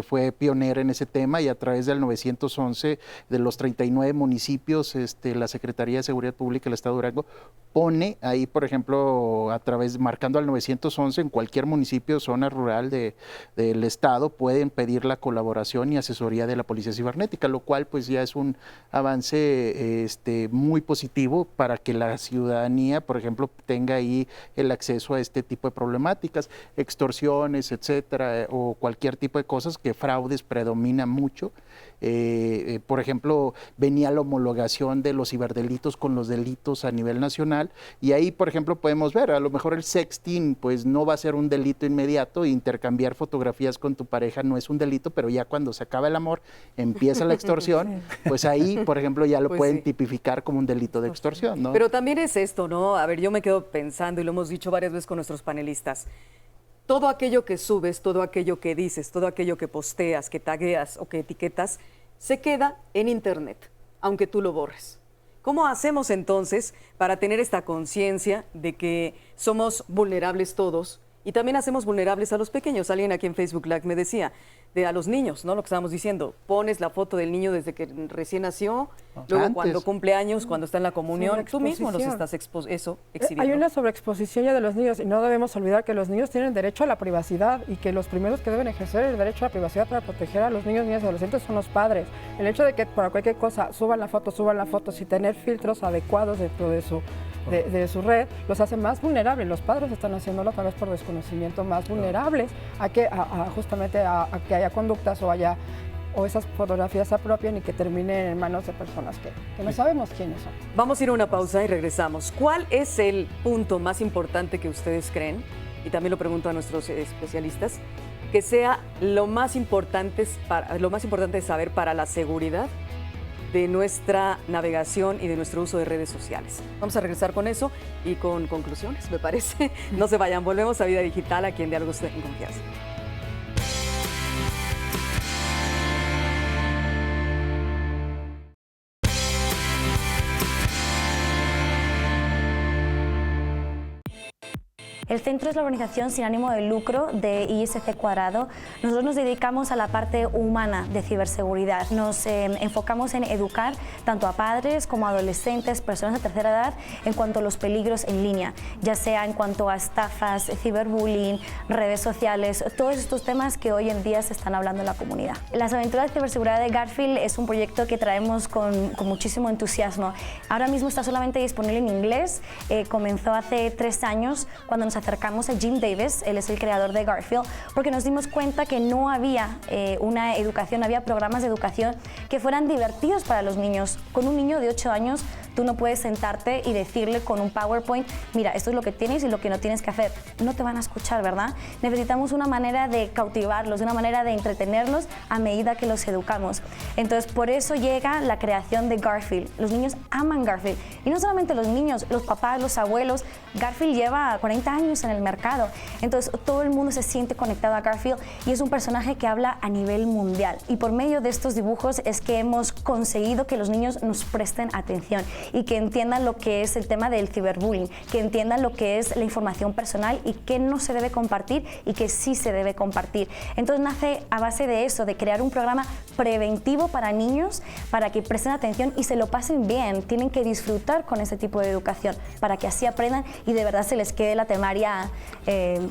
fue pionera en ese tema, y a través del 911 de los 39 municipios, la Secretaría de Seguridad Pública del Estado de Durango pone ahí, por ejemplo, marcando al 911 en cualquier municipio, zona rural del Estado, pueden pedir la colaboración y asesoría de la Policía Cibernética, lo cual pues ya es un avance muy positivo para que la ciudadanía, por ejemplo, tenga ahí el acceso a este tipo de problemáticas, extorsiones, etcétera, o cualquier tipo de cosas, que fraudes predomina mucho. Por ejemplo, venía la homologación de los ciberdelitos con los delitos a nivel nacional, y ahí, por ejemplo, podemos ver, a lo mejor el sexting pues no va a ser un delito inmediato, intercambiar fotografías con tu pareja no es un delito, pero ya cuando se acaba el amor, empieza la extorsión, pues ahí, por ejemplo, ya lo pueden tipificar como un delito de extorsión, ¿no? Pero también es esto, ¿no? A ver, yo me quedo pensando, y lo hemos dicho varias veces con nuestros panelistas, todo aquello que subes, todo aquello que dices, todo aquello que posteas, que tagueas o que etiquetas, se queda en Internet, aunque tú lo borres. ¿Cómo hacemos entonces para tener esta conciencia de que somos vulnerables todos y también hacemos vulnerables a los pequeños? Alguien aquí en Facebook Live me decía, a los niños, ¿no? Lo que estábamos diciendo, pones la foto del niño desde que recién nació, luego cuando cumple años, cuando está en la comunión, tú mismo los estás exhibiendo. Hay una sobreexposición ya de los niños, y no debemos olvidar que los niños tienen derecho a la privacidad, y que los primeros que deben ejercer el derecho a la privacidad para proteger a los niños, niñas y adolescentes son los padres. El hecho de que para cualquier cosa suban la foto sin tener filtros adecuados dentro de su red, los hace más vulnerables. Los padres están haciéndolo tal vez por desconocimiento más vulnerables justamente a que haya conductas o haya o esas fotografías se apropien y que terminen en manos de personas que no sabemos quiénes son. Vamos a ir a una pausa y regresamos. ¿Cuál es el punto más importante que ustedes creen? Y también lo pregunto a nuestros especialistas, que sea lo más importante de saber para la seguridad de nuestra navegación y de nuestro uso de redes sociales. Vamos a regresar con eso y con conclusiones, me parece. No se vayan, volvemos a Vida Digital aquí en Diálogos en Confianza. El centro es la organización sin ánimo de lucro de ISC Cuadrado. Nosotros nos dedicamos a la parte humana de ciberseguridad. Nos enfocamos en educar tanto a padres como a adolescentes, personas de tercera edad, en cuanto a los peligros en línea, ya sea en cuanto a estafas, ciberbullying, redes sociales, todos estos temas que hoy en día se están hablando en la comunidad. Las aventuras de ciberseguridad de Garfield es un proyecto que traemos con muchísimo entusiasmo. Ahora mismo está solamente disponible en inglés. Comenzó hace 3 años cuando nos acercamos a Jim Davis, él es el creador de Garfield, porque nos dimos cuenta que no había una educación, no había programas de educación que fueran divertidos para los niños. Con un niño de 8 años tú no puedes sentarte y decirle con un PowerPoint, mira, esto es lo que tienes y lo que no tienes que hacer. No te van a escuchar, ¿verdad? Necesitamos una manera de cautivarlos, una manera de entretenerlos a medida que los educamos. Entonces, por eso llega la creación de Garfield. Los niños aman Garfield. Y no solamente los niños, los papás, los abuelos. Garfield lleva 40 años en el mercado. Entonces, todo el mundo se siente conectado a Garfield y es un personaje que habla a nivel mundial. Y por medio de estos dibujos es que hemos conseguido que los niños nos presten atención y que entiendan lo que es el tema del ciberbullying, que entiendan lo que es la información personal y qué no se debe compartir y que sí se debe compartir. Entonces nace a base de eso, de crear un programa preventivo para niños, para que presten atención y se lo pasen bien. Tienen que disfrutar con ese tipo de educación para que así aprendan y de verdad se les quede la temaria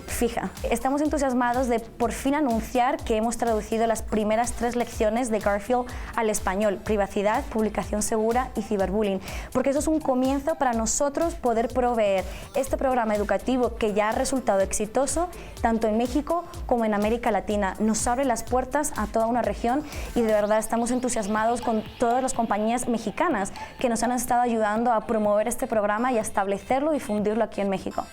fija. Estamos entusiasmados de por fin anunciar que hemos traducido las primeras 3 lecciones de Garfield al español: privacidad, publicación segura y ciberbullying, porque eso es un comienzo para nosotros poder proveer este programa educativo que ya ha resultado exitoso tanto en México como en América Latina. Nos abre las puertas a toda una región y de verdad estamos entusiasmados con todas las compañías mexicanas que nos han estado ayudando a promover este programa y a establecerlo y difundirlo aquí en México.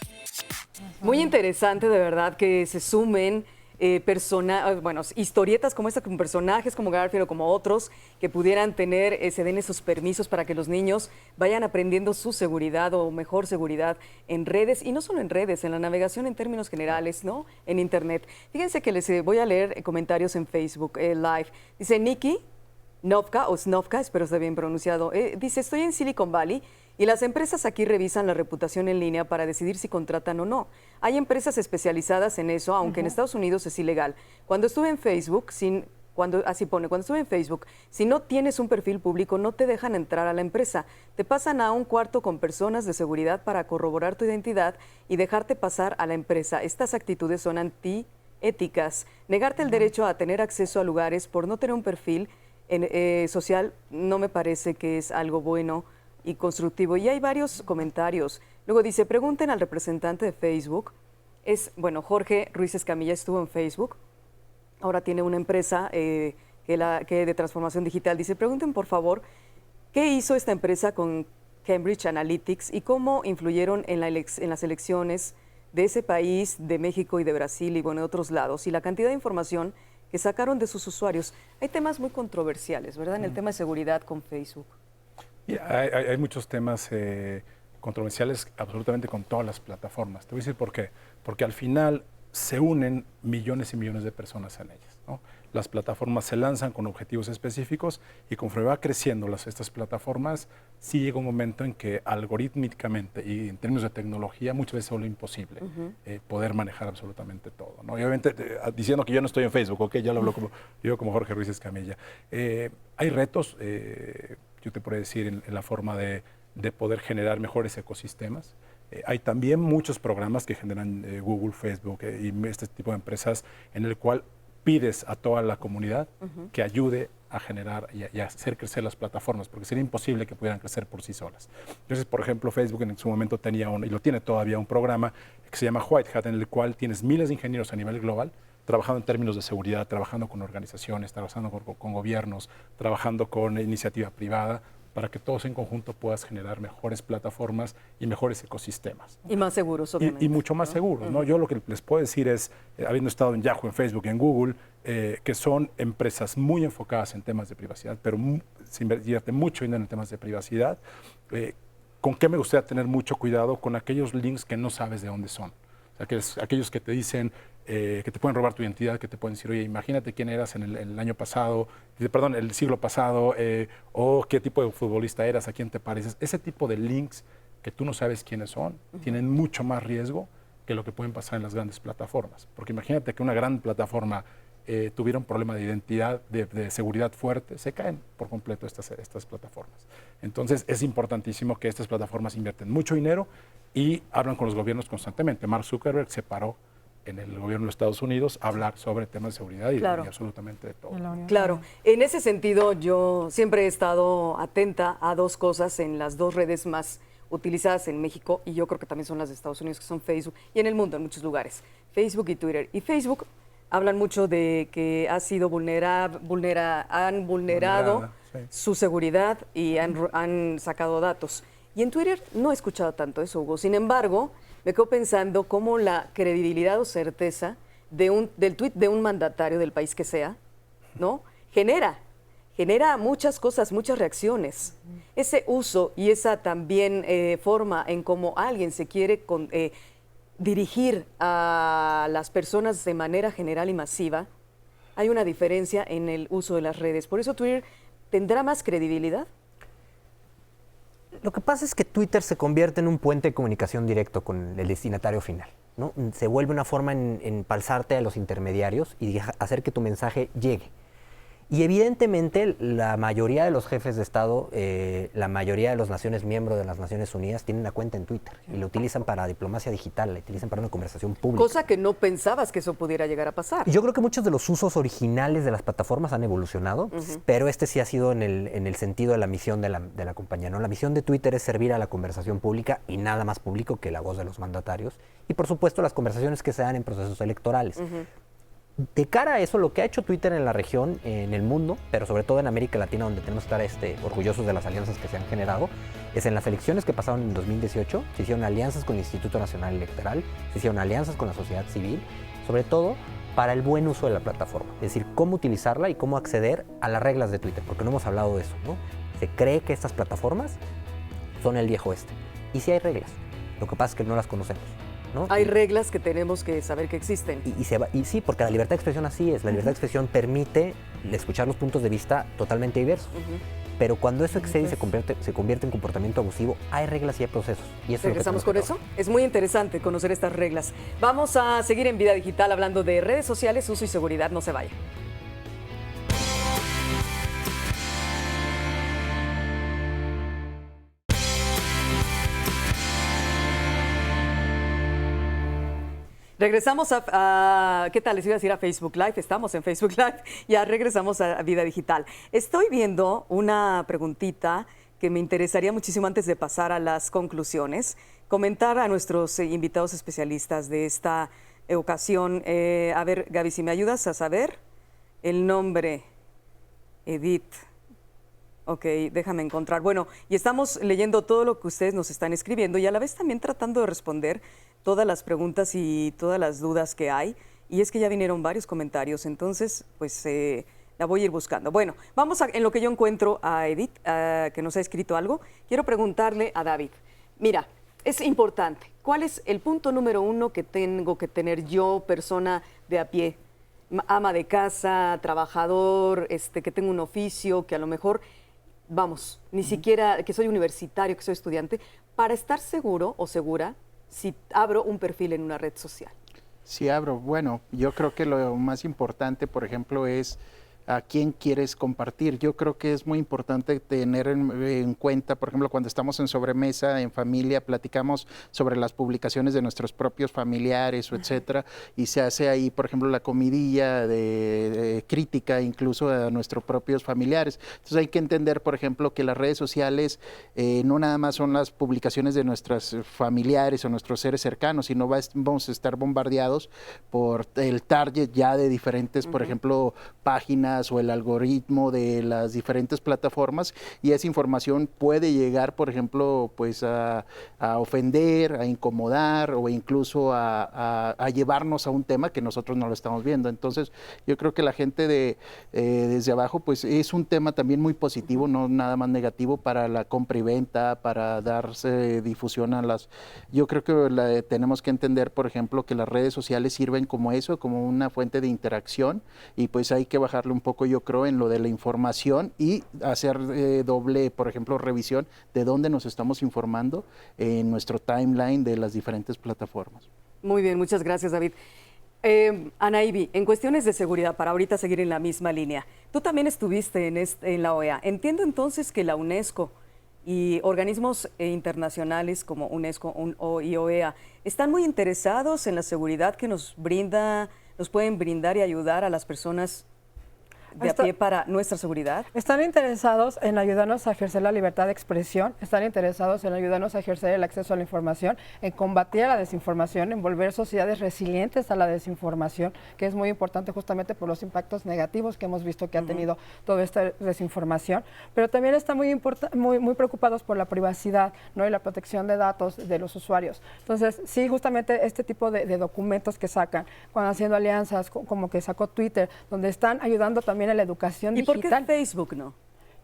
Muy interesante, de verdad, que se sumen historietas como esta, con personajes como Garfield o como otros que pudieran tener, se den esos permisos para que los niños vayan aprendiendo su seguridad o mejor seguridad en redes, y no solo en redes, en la navegación en términos generales, ¿no? En Internet. Fíjense que les voy a leer comentarios en Facebook Live. Dice Nikki Novka, o Snovka, espero esté bien pronunciado, dice: estoy en Silicon Valley y las empresas aquí revisan la reputación en línea para decidir si contratan o no. Hay empresas especializadas en eso, aunque en Estados Unidos es ilegal. Cuando estuve en Facebook, cuando estuve en Facebook, si no tienes un perfil público, no te dejan entrar a la empresa. Te pasan a un cuarto con personas de seguridad para corroborar tu identidad y dejarte pasar a la empresa. Estas actitudes son antiéticas. Negarte el derecho a tener acceso a lugares por no tener un perfil social no me parece que es algo bueno y constructivo. Y hay varios comentarios. Luego dice: pregunten al representante de Facebook. Jorge Ruiz Escamilla estuvo en Facebook, ahora tiene una empresa que de transformación digital. Dice: pregunten por favor qué hizo esta empresa con Cambridge Analytics y cómo influyeron en las elecciones de ese país, de México y de Brasil y de otros lados, y la cantidad de información que sacaron de sus usuarios. Hay temas muy controversiales, ¿verdad? En el tema de seguridad con Facebook. Hay muchos temas controversiales absolutamente con todas las plataformas. Te voy a decir por qué. Porque al final se unen millones y millones de personas en ellas, ¿no? Las plataformas se lanzan con objetivos específicos y conforme va creciendo estas plataformas, sí llega un momento en que algorítmicamente y en términos de tecnología muchas veces es solo imposible poder manejar absolutamente todo, ¿no? Y obviamente diciendo que yo no estoy en Facebook, ok, ya lo hablo como Jorge Ruiz Escamilla. Hay retos, yo te podría decir, en la forma de poder generar mejores ecosistemas. Hay también muchos programas que generan Google, Facebook y este tipo de empresas en el cual pides a toda la comunidad que ayude a generar y a hacer crecer las plataformas, porque sería imposible que pudieran crecer por sí solas. Entonces, por ejemplo, Facebook en su momento tenía y lo tiene todavía, un programa que se llama White Hat, en el cual tienes miles de ingenieros a nivel global trabajando en términos de seguridad, trabajando con organizaciones, trabajando con gobiernos, trabajando con iniciativa privada, para que todos en conjunto puedas generar mejores plataformas y mejores ecosistemas. Y más seguros, obviamente. Y mucho más seguros, ¿no? Yo lo que les puedo decir es, habiendo estado en Yahoo, en Facebook, en Google, que son empresas muy enfocadas en temas de privacidad, pero se invierte mucho dinero en temas de privacidad. ¿Con qué me gustaría tener mucho cuidado? Con aquellos links que no sabes de dónde son. O sea, aquellos que te dicen que te pueden robar tu identidad, que te pueden decir, oye, imagínate quién eras en el año pasado, perdón, el siglo pasado, o qué tipo de futbolista eras, a quién te pareces. Ese tipo de links que tú no sabes quiénes son, tienen mucho más riesgo que lo que pueden pasar en las grandes plataformas. Porque imagínate que una gran plataforma tuviera un problema de identidad, de seguridad fuerte, se caen por completo estas plataformas. Entonces es importantísimo que estas plataformas invierten mucho dinero y hablan con los gobiernos constantemente. Mark Zuckerberg se paró en el gobierno de los Estados Unidos a hablar sobre temas de seguridad y absolutamente de todo. Claro, en ese sentido yo siempre he estado atenta a dos cosas en las dos redes más utilizadas en México, y yo creo que también son las de Estados Unidos, que son Facebook, y en el mundo, en muchos lugares, Facebook y Twitter. Y Facebook hablan mucho de que ha sido han vulnerado su seguridad y han sacado datos. Y en Twitter no he escuchado tanto eso, Hugo. Sin embargo, me quedo pensando cómo la credibilidad o certeza del tuit de un mandatario del país que sea, ¿no? genera muchas cosas, muchas reacciones. Ese uso y esa también forma en cómo alguien se quiere dirigir a las personas de manera general y masiva, hay una diferencia en el uso de las redes. Por eso Twitter tendrá más credibilidad. Lo que pasa es que Twitter se convierte en un puente de comunicación directo con el destinatario final, ¿no? Se vuelve una forma en palzarte a los intermediarios y hacer que tu mensaje llegue. Y evidentemente la mayoría de los jefes de Estado, la mayoría de las naciones miembros de las Naciones Unidas tienen una cuenta en Twitter y la utilizan para diplomacia digital, la utilizan para una conversación pública. Cosa que no pensabas que eso pudiera llegar a pasar. Yo creo que muchos de los usos originales de las plataformas han evolucionado, pero este sí ha sido en el sentido de la misión de la compañía, ¿no? La misión de Twitter es servir a la conversación pública y nada más público que la voz de los mandatarios y por supuesto las conversaciones que se dan en procesos electorales. De cara a eso, lo que ha hecho Twitter en la región, en el mundo, pero sobre todo en América Latina, donde tenemos que estar orgullosos de las alianzas que se han generado, es en las elecciones que pasaron en 2018, se hicieron alianzas con el Instituto Nacional Electoral, se hicieron alianzas con la sociedad civil, sobre todo para el buen uso de la plataforma, es decir, cómo utilizarla y cómo acceder a las reglas de Twitter, porque no hemos hablado de eso, ¿no? Se cree que estas plataformas son el viejo oeste, y sí hay reglas, lo que pasa es que no las conocemos, ¿no? Hay reglas que tenemos que saber que existen. Y sí, porque la libertad de expresión así es. La libertad de expresión permite escuchar los puntos de vista totalmente diversos. Pero cuando eso excede y se convierte en comportamiento abusivo, hay reglas y hay procesos. Y eso ¿regresamos con eso? Es muy interesante conocer estas reglas. Vamos a seguir en Vida Digital hablando de redes sociales, uso y seguridad. No se vaya. Regresamos ¿qué tal? Les iba a decir a Facebook Live, estamos en Facebook Live, ya regresamos a Vida Digital. Estoy viendo una preguntita que me interesaría muchísimo antes de pasar a las conclusiones, comentar a nuestros invitados especialistas de esta ocasión. A ver, Gaby, si me ayudas a saber el nombre, Edith. Ok, déjame encontrar. Bueno, y estamos leyendo todo lo que ustedes nos están escribiendo y a la vez también tratando de responder todas las preguntas y todas las dudas que hay. Y es que ya vinieron varios comentarios, entonces pues la voy a ir buscando. Bueno, vamos en lo que yo encuentro a Edith, que nos ha escrito algo. Quiero preguntarle a David. Mira, es importante. ¿Cuál es el punto número 1 que tengo que tener yo, persona de a pie? Ama de casa, trabajador, que tengo un oficio, que a lo mejor, vamos, ni siquiera que soy universitario, que soy estudiante, para estar seguro o segura si abro un perfil en una red social. Si abro, bueno, yo creo que lo más importante, por ejemplo, es a quién quieres compartir. Yo creo que es muy importante tener en cuenta, por ejemplo, cuando estamos en sobremesa, en familia, platicamos sobre las publicaciones de nuestros propios familiares o etcétera, y se hace ahí, por ejemplo, la comidilla de crítica incluso a nuestros propios familiares. Entonces hay que entender, por ejemplo, que las redes sociales no nada más son las publicaciones de nuestros familiares o nuestros seres cercanos, sino vamos a estar bombardeados por el target ya de diferentes, por ejemplo, páginas o el algoritmo de las diferentes plataformas, y esa información puede llegar, por ejemplo, pues a ofender, a incomodar o incluso a llevarnos a un tema que nosotros no lo estamos viendo. Entonces, yo creo que la gente desde abajo, pues es un tema también muy positivo, no nada más negativo para la compra y venta, para darse difusión a las... Yo creo que tenemos que entender, por ejemplo, que las redes sociales sirven como eso, como una fuente de interacción, y pues hay que bajarle un poco, yo creo, en lo de la información y hacer doble, por ejemplo, revisión de dónde nos estamos informando en nuestro timeline de las diferentes plataformas. Muy bien, muchas gracias, David. Anaíbi, en cuestiones de seguridad, para ahorita seguir en la misma línea, tú también estuviste en la OEA. Entiendo entonces que la UNESCO y organismos internacionales como UNESCO y OEA están muy interesados en la seguridad que nos pueden brindar y ayudar a las personas de a pie para nuestra seguridad. Están interesados en ayudarnos a ejercer la libertad de expresión, están interesados en ayudarnos a ejercer el acceso a la información, en combatir a la desinformación, en volver sociedades resilientes a la desinformación, que es muy importante justamente por los impactos negativos que hemos visto que ha tenido toda esta desinformación, pero también están muy preocupados por la privacidad, ¿no? Y la protección de datos de los usuarios. Entonces, sí, justamente este tipo de documentos que sacan, cuando haciendo alianzas, como que sacó Twitter, donde están ayudando también a la educación digital. ¿Y por qué Facebook no?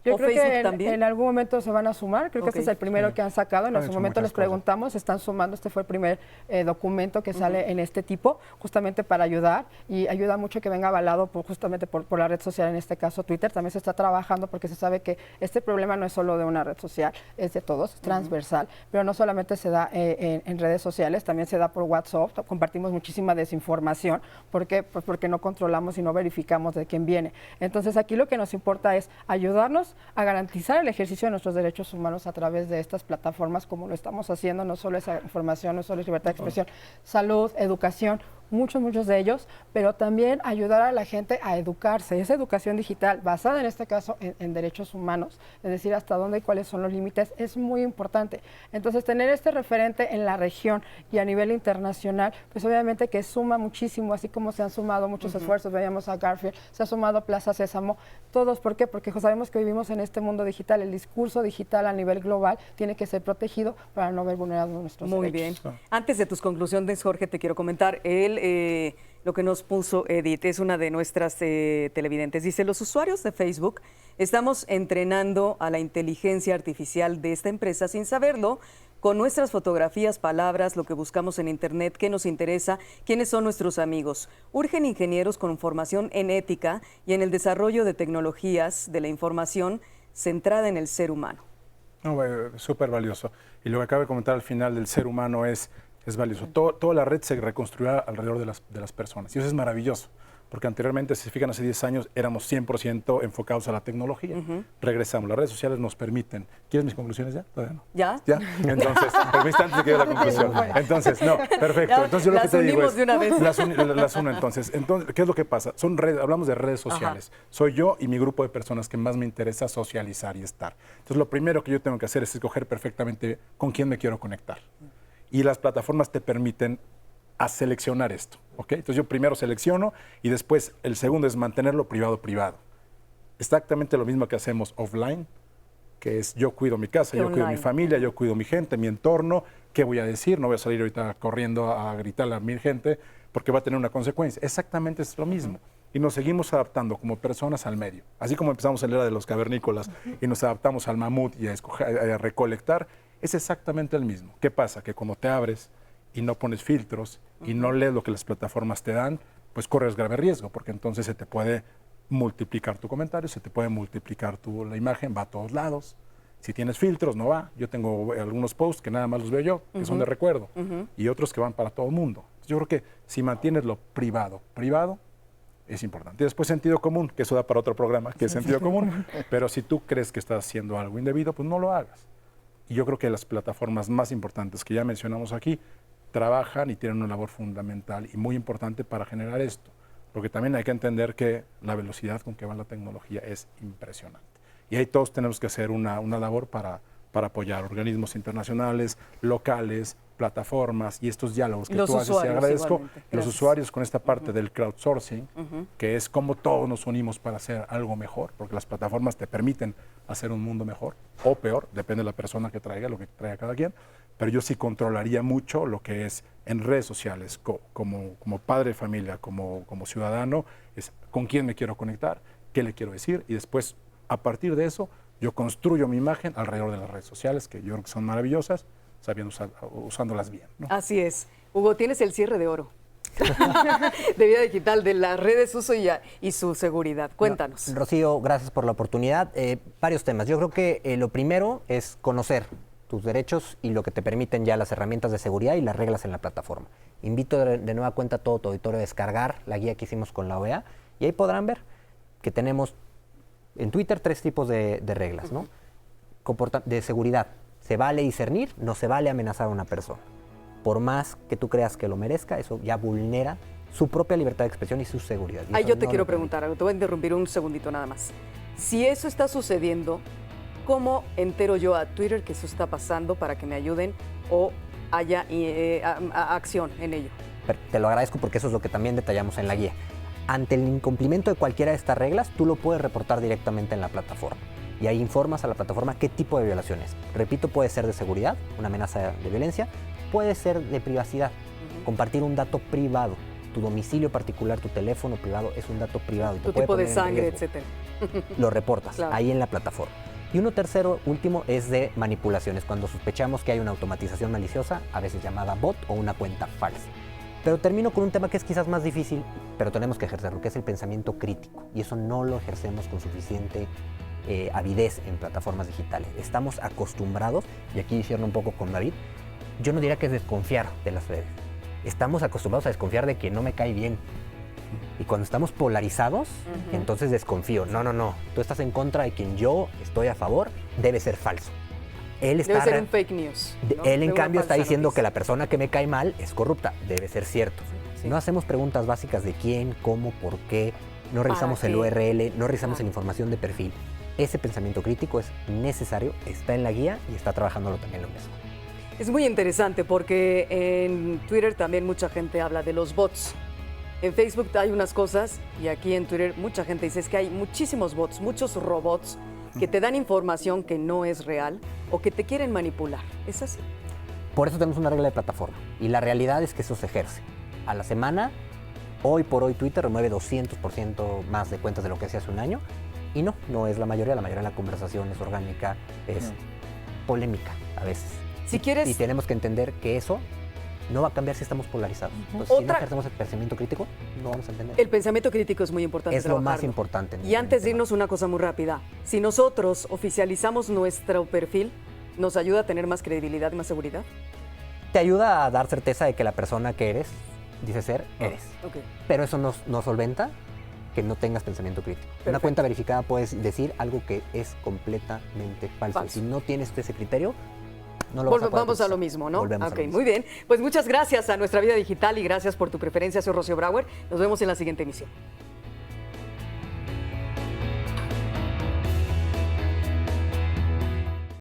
Yo creo que en algún momento se van a sumar, creo que este es el primero que han sacado, en su momento les preguntamos, están sumando, este fue el primer documento que sale en este tipo, justamente para ayudar, y ayuda mucho que venga avalado justamente por la red social, en este caso Twitter. También se está trabajando porque se sabe que este problema no es solo de una red social, es de todos, es transversal, pero no solamente se da en redes sociales, también se da por WhatsApp, compartimos muchísima desinformación, ¿por qué? Pues porque no controlamos y no verificamos de quién viene. Entonces aquí lo que nos importa es ayudarnos a garantizar el ejercicio de nuestros derechos humanos a través de estas plataformas, como lo estamos haciendo, no solo esa información, no solo es libertad de expresión, salud, educación, muchos de ellos, pero también ayudar a la gente a educarse. Esa educación digital basada en este caso en derechos humanos, es decir, hasta dónde y cuáles son los límites, es muy importante. Entonces, tener este referente en la región y a nivel internacional, pues obviamente que suma muchísimo, así como se han sumado muchos esfuerzos, veíamos a Garfield, se ha sumado Plaza Sésamo, todos, ¿por qué? Porque sabemos que vivimos en este mundo digital, el discurso digital a nivel global tiene que ser protegido para no ver vulnerados nuestros derechos. Muy bien. Antes de tus conclusiones, Jorge, te quiero comentar, lo que nos puso Edith, es una de nuestras televidentes. Dice, los usuarios de Facebook estamos entrenando a la inteligencia artificial de esta empresa sin saberlo, con nuestras fotografías, palabras, lo que buscamos en Internet, qué nos interesa, quiénes son nuestros amigos. Urgen ingenieros con formación en ética y en el desarrollo de tecnologías de la información centrada en el ser humano. No, súper valioso. Y lo que acaba de comentar al final del ser humano es valioso. Toda la red se reconstruirá alrededor de las personas. Y eso es maravilloso, porque anteriormente, si se fijan, hace 10 años éramos 100% enfocados a la tecnología. Regresamos. Las redes sociales nos permiten. ¿Quieres mis conclusiones ya? ¿Todavía no? ¿Ya? ¿Ya? Entonces, permítame antes de que dé la conclusión. Entonces, no, perfecto. Entonces, yo lo que te digo es... de una vez. Las uno, entonces, ¿qué es lo que pasa? Son redes, hablamos de redes sociales. Ajá. Soy yo y mi grupo de personas que más me interesa socializar y estar. Entonces, lo primero que yo tengo que hacer es escoger perfectamente con quién me quiero conectar. Y las plataformas te permiten a seleccionar esto, ¿ok? Entonces yo primero selecciono y después el segundo es mantenerlo privado. Exactamente lo mismo que hacemos offline, que es yo cuido mi casa, yo cuido mi familia, yo cuido mi gente, mi entorno, ¿qué voy a decir? No voy a salir ahorita corriendo a gritarle a mi gente porque va a tener una consecuencia. Exactamente es lo mismo. Y nos seguimos adaptando como personas al medio. Así como empezamos en la era de los cavernícolas y nos adaptamos al mamut y a recolectar, es exactamente el mismo. ¿Qué pasa? Que como te abres y no pones filtros y no lees lo que las plataformas te dan, pues corres grave riesgo, porque entonces se te puede multiplicar tu comentario, se te puede multiplicar la imagen, va a todos lados. Si tienes filtros, no va. Yo tengo algunos posts que nada más los veo yo, que son de recuerdo, y otros que van para todo el mundo. Yo creo que si mantienes lo privado, es importante. Y después sentido común, que eso da para otro programa, que es sentido común. Pero si tú crees que estás haciendo algo indebido, pues no lo hagas. Y yo creo que las plataformas más importantes que ya mencionamos aquí trabajan y tienen una labor fundamental y muy importante para generar esto. Porque también hay que entender que la velocidad con que va la tecnología es impresionante. Y ahí todos tenemos que hacer una labor para apoyar organismos internacionales, locales, plataformas y estos diálogos que tú haces. Y agradezco los usuarios con esta parte del crowdsourcing, que es cómo todos nos unimos para hacer algo mejor, porque las plataformas te permiten hacer un mundo mejor o peor, depende de la persona que traiga, lo que traiga cada quien, pero yo sí controlaría mucho lo que es en redes sociales, como padre de familia, como ciudadano, es con quién me quiero conectar, qué le quiero decir, y después, a partir de eso, yo construyo mi imagen alrededor de las redes sociales, que yo creo que son maravillosas, sabiendo usándolas bien, ¿no? Así es. Hugo, tienes el cierre de oro de vida digital, de las redes, uso y su seguridad. Cuéntanos. No, Rocío, gracias por la oportunidad. Varios temas. Yo creo que lo primero es conocer tus derechos y lo que te permiten ya las herramientas de seguridad y las reglas en la plataforma. Invito de nueva cuenta a todo tu auditorio a descargar la guía que hicimos con la OEA y ahí podrán ver que tenemos en Twitter 3 tipos de reglas, ¿no? De seguridad. Se vale discernir, no se vale amenazar a una persona. Por más que tú creas que lo merezca, eso ya vulnera su propia libertad de expresión y su seguridad. Y yo te quiero preguntar algo, te voy a interrumpir un segundito nada más. Si eso está sucediendo, ¿cómo entero yo a Twitter que eso está pasando para que me ayuden o haya acción en ello? Te lo agradezco porque eso es lo que también detallamos en la guía. Ante el incumplimiento de cualquiera de estas reglas, tú lo puedes reportar directamente en la plataforma. Y ahí informas a la plataforma qué tipo de violación es. Repito, puede ser de seguridad, una amenaza de violencia, puede ser de privacidad, compartir un dato privado. Tu domicilio particular, tu teléfono privado es un dato privado. Tu tipo de sangre, etcétera. Lo reportas ahí en la plataforma. Y uno tercero, último, es de manipulaciones, cuando sospechamos que hay una automatización maliciosa, a veces llamada bot o una cuenta falsa. Pero termino con un tema que es quizás más difícil, pero tenemos que ejercerlo, que es el pensamiento crítico. Y eso no lo ejercemos con suficiente avidez en plataformas digitales. Estamos acostumbrados, y aquí hicieron un poco con David, yo no diría que es desconfiar de las redes. Estamos acostumbrados a desconfiar de quien no me cae bien. Y cuando estamos polarizados, entonces desconfío. No. Tú estás en contra de quien yo estoy a favor, debe ser falso. Debe ser un fake news, ¿no? Él, en cambio, está diciendo que la persona que me cae mal es corrupta. Debe ser cierto. Sí. No hacemos preguntas básicas de quién, cómo, por qué. No revisamos el URL, no revisamos la información de perfil. Ese pensamiento crítico es necesario, está en la guía y está trabajándolo también lo mismo. Es muy interesante porque en Twitter también mucha gente habla de los bots. En Facebook hay unas cosas y aquí en Twitter mucha gente dice es que hay muchísimos bots, muchos robots que te dan información que no es real o que te quieren manipular. ¿Es así? Por eso tenemos una regla de plataforma y la realidad es que eso se ejerce. A la semana, hoy por hoy Twitter remueve 200% más de cuentas de lo que hacía hace un año y no es la mayoría de la conversación es orgánica, es polémica a veces. Si quieres... Y tenemos que entender que eso no va a cambiar si estamos polarizados. Entonces, si no ejercemos el pensamiento crítico, no vamos a entender. El pensamiento crítico es muy importante. Es lo más importante. Y antes de irnos, una cosa muy rápida. Si nosotros oficializamos nuestro perfil, ¿nos ayuda a tener más credibilidad y más seguridad? Te ayuda a dar certeza de que la persona que eres, dice ser, eres. Okay. Pero eso no solventa que no tengas pensamiento crítico. Perfecto. Una cuenta verificada puedes decir algo que es completamente falso. Si no tienes ese criterio, no lo vas a poder Vamos a lo mismo, ¿no? Volvemos a lo mismo. Muy bien. Pues muchas gracias a Nuestra Vida Digital y gracias por tu preferencia. Soy Rocío Brauer. Nos vemos en la siguiente emisión.